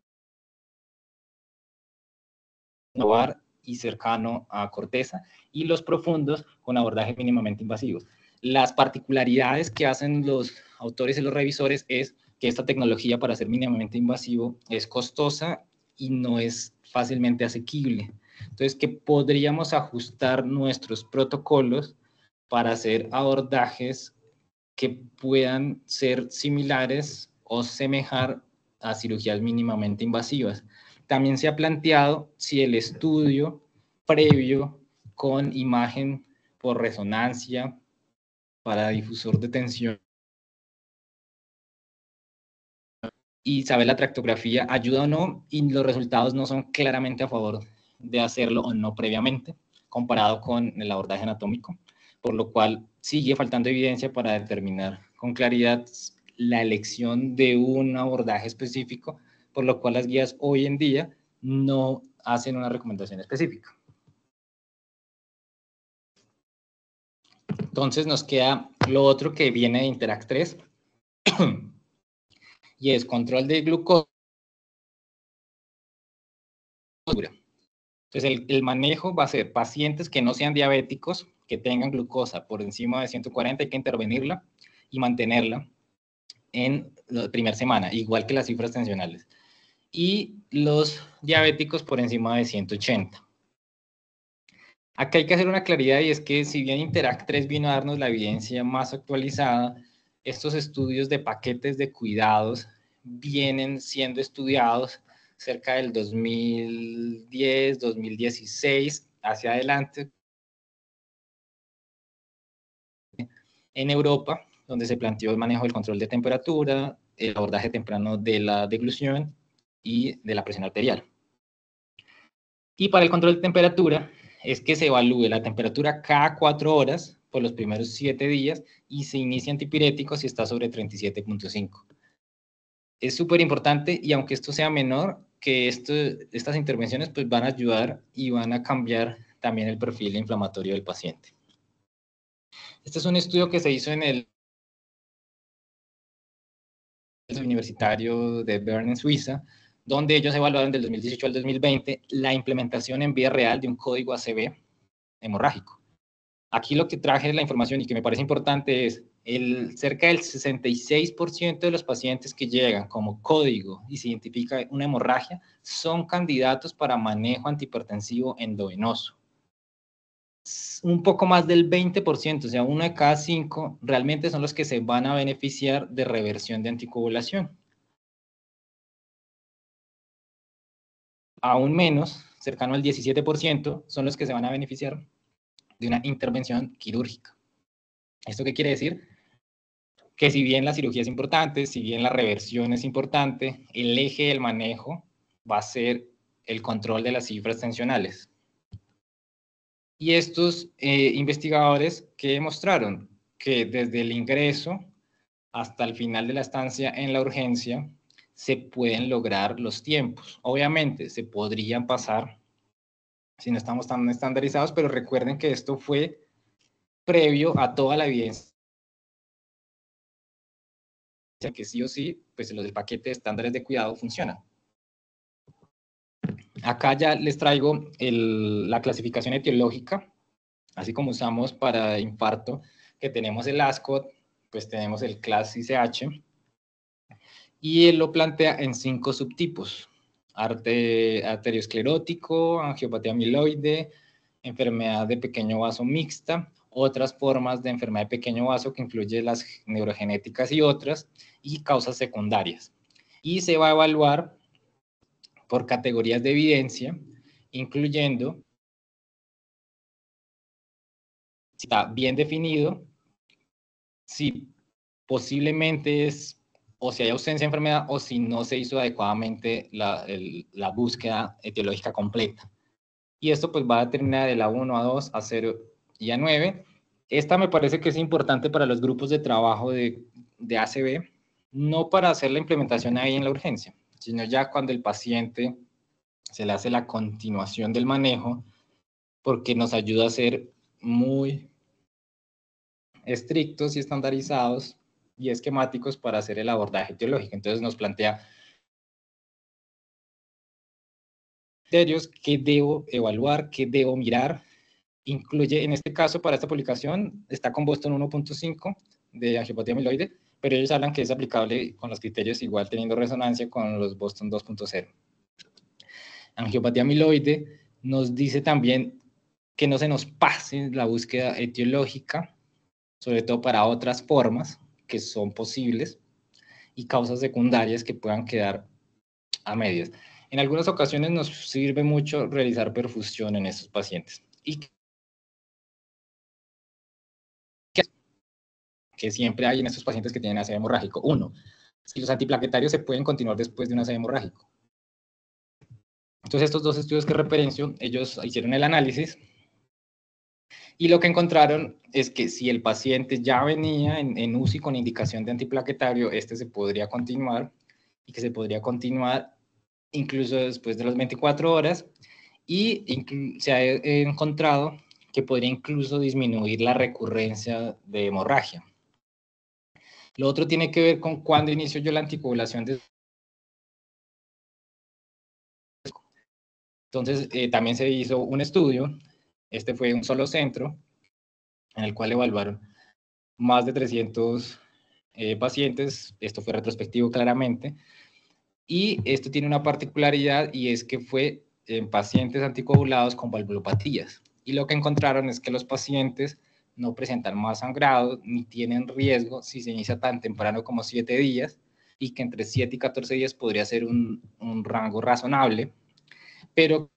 innovar y cercano a corteza, y los profundos con abordaje mínimamente invasivos. Las particularidades que hacen los autores y los revisores es que esta tecnología para ser mínimamente invasivo es costosa y no es fácilmente asequible. Entonces, que podríamos ajustar nuestros protocolos para hacer abordajes que puedan ser similares o semejar a cirugías mínimamente invasivas. También se ha planteado si el estudio previo con imagen por resonancia para difusor de tensión y saber la tractografía ayuda o no, y los resultados no son claramente a favor de hacerlo o no previamente, comparado con el abordaje anatómico, por lo cual sigue faltando evidencia para determinar con claridad la elección de un abordaje específico, por lo cual las guías hoy en día no hacen una recomendación específica. Entonces nos queda lo otro que viene de Interact 3 y es control de glucosa. Entonces el manejo va a ser pacientes que no sean diabéticos, que tengan glucosa por encima de 140, hay que intervenirla y mantenerla en la primera semana, igual que las cifras tensionales. Y los diabéticos por encima de 180. Acá hay que hacer una claridad, y es que si bien Interact 3 vino a darnos la evidencia más actualizada, estos estudios de paquetes de cuidados vienen siendo estudiados cerca del 2010, 2016, hacia adelante, en Europa, donde se planteó el manejo del control de temperatura, el abordaje temprano de la deglución y de la presión arterial. Y para el control de temperatura es que se evalúe la temperatura cada 4 horas por los primeros 7 días y se inicia antipirético si está sobre 37.5. Es súper importante, y aunque esto sea menor, que estas intervenciones pues van a ayudar y van a cambiar también el perfil inflamatorio del paciente. Este es un estudio que se hizo en el universitario de Bern en Suiza, donde ellos evaluaron del 2018 al 2020 la implementación en vida real de un código ACV hemorrágico. Aquí lo que traje la información y que me parece importante es cerca del 66% de los pacientes que llegan como código y se identifica una hemorragia son candidatos para manejo antihipertensivo endovenoso. Un poco más del 20%, o sea, 1 de cada 5, realmente son los que se van a beneficiar de reversión de anticoagulación. Aún menos, cercano al 17%, son los que se van a beneficiar de una intervención quirúrgica. ¿Esto qué quiere decir? Que si bien la cirugía es importante, si bien la reversión es importante, el eje del manejo va a ser el control de las cifras tensionales. Y estos investigadores que demostraron que desde el ingreso hasta el final de la estancia en la urgencia se pueden lograr los tiempos. Obviamente se podrían pasar si no estamos tan estandarizados, pero recuerden que esto fue previo a toda la evidencia que sí o sí, pues los del paquete de estándares de cuidado funcionan. Acá ya les traigo la clasificación etiológica, así como usamos para infarto, que tenemos el ASCOT, pues tenemos el CLAS ICH, y él lo plantea en 5 subtipos: arteriosclerótico, angiopatía amiloide, enfermedad de pequeño vaso mixta, otras formas de enfermedad de pequeño vaso que incluye las neurogenéticas y otras, y causas secundarias. Y se va a evaluar por categorías de evidencia, incluyendo si está bien definido, si posiblemente es, o si hay ausencia de enfermedad, o si no se hizo adecuadamente la búsqueda etiológica completa. Y esto pues va a determinar de la 1 a 2, a 0 y a 9. Esta me parece que es importante para los grupos de trabajo de ACV, no para hacer la implementación ahí en la urgencia, sino ya cuando el paciente se le hace la continuación del manejo, porque nos ayuda a ser muy estrictos y estandarizados y esquemáticos para hacer el abordaje etiológico. Entonces nos plantea criterios, qué debo evaluar, qué debo mirar. Incluye, en este caso, para esta publicación, está con Boston 1.5 de angiopatía amiloide, pero ellos hablan que es aplicable con los criterios igual teniendo resonancia con los Boston 2.0. Angiopatía amiloide nos dice también que no se nos pase la búsqueda etiológica, sobre todo para otras formas que son posibles y causas secundarias que puedan quedar a medias. En algunas ocasiones nos sirve mucho realizar perfusión en estos pacientes. Y que siempre hay en estos pacientes que tienen ACV hemorrágico. 1, si los antiplaquetarios se pueden continuar después de un ACV hemorrágico. Entonces, estos dos estudios que referencio, ellos hicieron el análisis y lo que encontraron es que si el paciente ya venía en UCI con indicación de antiplaquetario, este se podría continuar y que se podría continuar incluso después de las 24 horas y se ha encontrado que podría incluso disminuir la recurrencia de hemorragia. Lo otro tiene que ver con cuándo inicio yo la anticoagulación. Entonces, también se hizo un estudio, este fue un solo centro, en el cual evaluaron más de 300 pacientes, esto fue retrospectivo claramente, y esto tiene una particularidad y es que fue en pacientes anticoagulados con valvulopatías. Y lo que encontraron es que los pacientes no presentan más sangrado ni tienen riesgo si se inicia tan temprano como 7 días y que entre 7 y 14 días podría ser un rango razonable, pero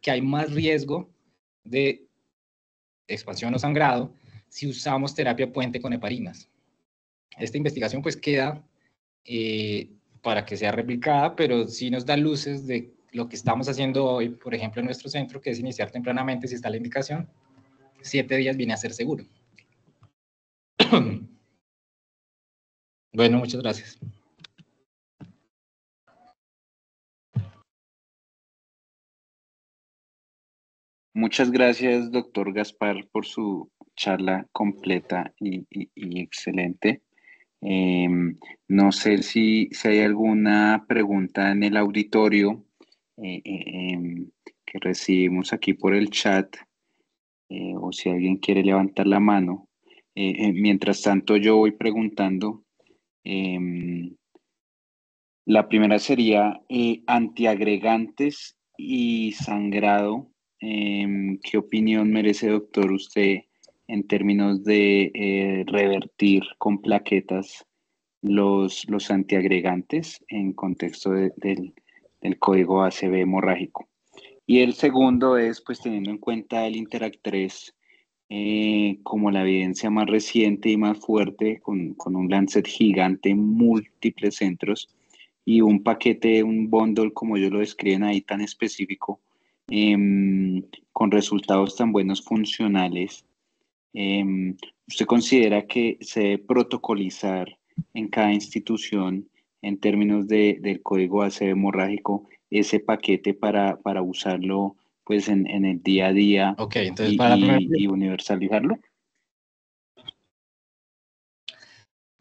que hay más riesgo de expansión o sangrado si usamos terapia puente con heparinas. Esta investigación pues queda para que sea replicada, pero sí nos da luces de lo que estamos haciendo hoy, por ejemplo, en nuestro centro, que es iniciar tempranamente si está la indicación. 7 días viene a ser seguro. Bueno, muchas gracias. Muchas gracias, doctor Gaspar, por su charla completa y excelente. No sé si hay alguna pregunta en el auditorio que recibimos aquí por el chat o si alguien quiere levantar la mano. Mientras tanto, yo voy preguntando. La primera sería antiagregantes y sangrado. ¿Qué opinión merece, doctor, usted en términos de revertir con plaquetas los antiagregantes en contexto del código ACV hemorrágico? Y el segundo es, pues teniendo en cuenta el Interact 3 como la evidencia más reciente y más fuerte, con un Lancet gigante en múltiples centros y un paquete, un bundle, como ellos lo describen ahí, tan específico, con resultados tan buenos funcionales. ¿Usted considera que se debe protocolizar en cada institución en términos del código ACV hemorrágico ese paquete para usarlo pues en el día a día Ok, entonces para la primera... y universalizarlo?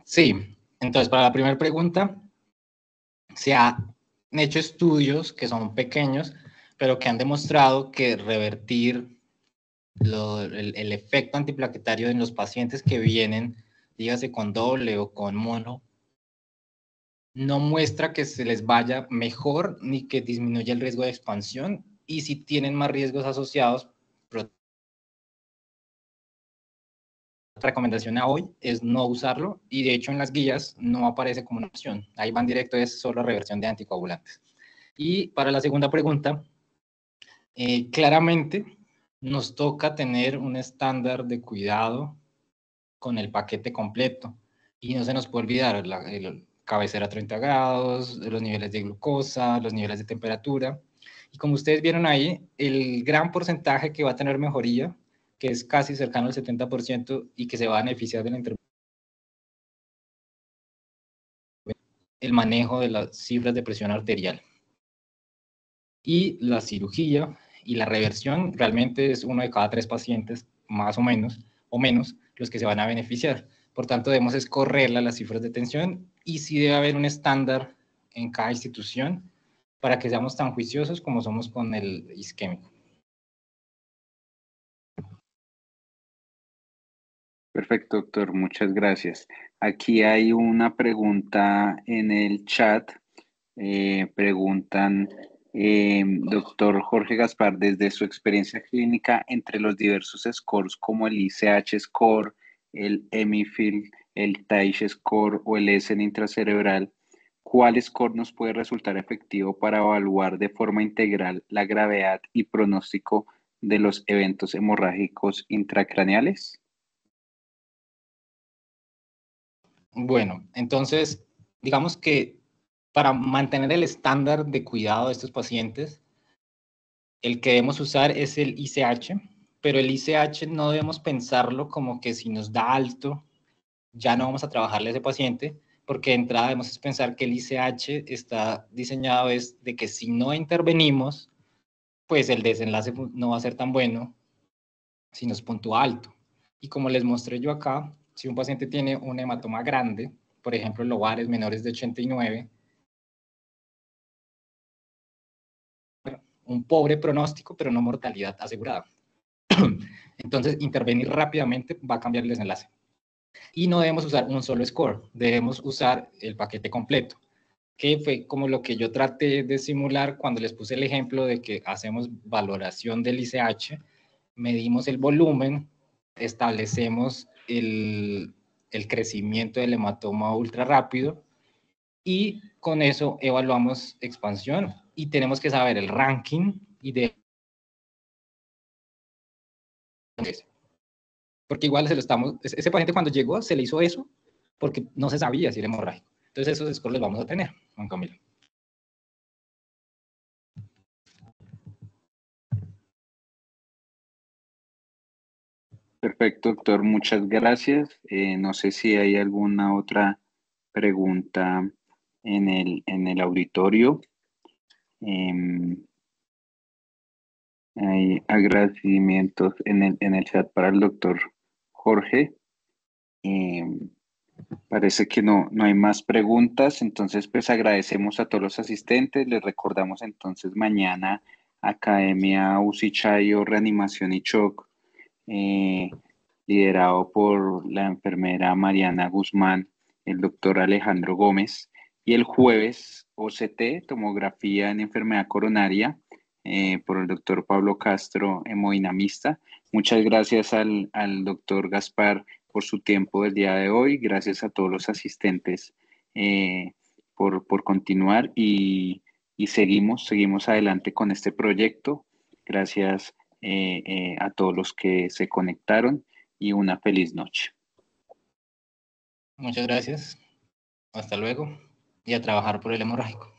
Sí, entonces para la primera pregunta, se han hecho estudios que son pequeños, pero que han demostrado que revertir el efecto antiplaquetario en los pacientes que vienen, dígase con doble o con mono, no muestra que se les vaya mejor ni que disminuya el riesgo de expansión, y si tienen más riesgos asociados, la recomendación a hoy es no usarlo, y de hecho en las guías no aparece como una opción, ahí van directo, es solo reversión de anticoagulantes. Y para la segunda pregunta, claramente nos toca tener un estándar de cuidado con el paquete completo. Y no se nos puede olvidar la cabecera a 30 grados, los niveles de glucosa, los niveles de temperatura. Y como ustedes vieron ahí, el gran porcentaje que va a tener mejoría, que es casi cercano al 70% y que se va a beneficiar de la intervención, el manejo de las cifras de presión arterial. Y la cirugía y la reversión realmente es uno de cada 3 pacientes, más o menos los que se van a beneficiar. Por tanto, debemos escorrerla las cifras de tensión y sí debe haber un estándar en cada institución para que seamos tan juiciosos como somos con el isquémico. Perfecto, doctor, muchas gracias. Aquí hay una pregunta en el chat. Preguntan, doctor Jorge Gaspar, desde su experiencia clínica entre los diversos scores como el ICH score, el EMIFIL, el TAISH score o el ESEN intracerebral, ¿cuál score nos puede resultar efectivo para evaluar de forma integral la gravedad y pronóstico de los eventos hemorrágicos intracraneales? Bueno, entonces, digamos que para mantener el estándar de cuidado de estos pacientes, el que debemos usar es el ICH, pero el ICH no debemos pensarlo como que si nos da alto, ya no vamos a trabajarle a ese paciente, porque de entrada debemos pensar que el ICH está diseñado es de que si no intervenimos, pues el desenlace no va a ser tan bueno si nos puntúa alto. Y como les mostré yo acá, si un paciente tiene un hematoma grande, por ejemplo, lobares menores de 89, un pobre pronóstico, pero no mortalidad asegurada. Entonces, intervenir rápidamente va a cambiar el desenlace. Y no debemos usar un solo score, debemos usar el paquete completo, que fue como lo que yo traté de simular cuando les puse el ejemplo de que hacemos valoración del ICH, medimos el volumen, establecemos el crecimiento del hematoma ultra rápido y con eso evaluamos expansión y tenemos que saber el ranking y de porque igual se lo estamos, ese paciente cuando llegó se le hizo eso porque no se sabía si era hemorrágico. Entonces esos scores los vamos a tener, Juan Camilo. Perfecto, doctor, muchas gracias. No sé si hay alguna otra pregunta en el auditorio. Em, hay agradecimientos en el chat para el doctor Jorge. Em, Parece que no hay más preguntas, entonces pues agradecemos a todos los asistentes. Les recordamos entonces mañana Academia UCI Chayo, Reanimación y Shock, eh, liderado por la enfermera Mariana Guzmán, el doctor Alejandro Gómez, y el jueves OCT, tomografía en enfermedad coronaria, por el doctor Pablo Castro, hemodinamista. Muchas gracias al doctor Gaspar por su tiempo del día de hoy. Gracias a todos los asistentes por continuar y seguimos adelante con este proyecto. Gracias a todos los que se conectaron y una feliz noche. Muchas gracias. Hasta luego. Y a trabajar por el hemorrágico.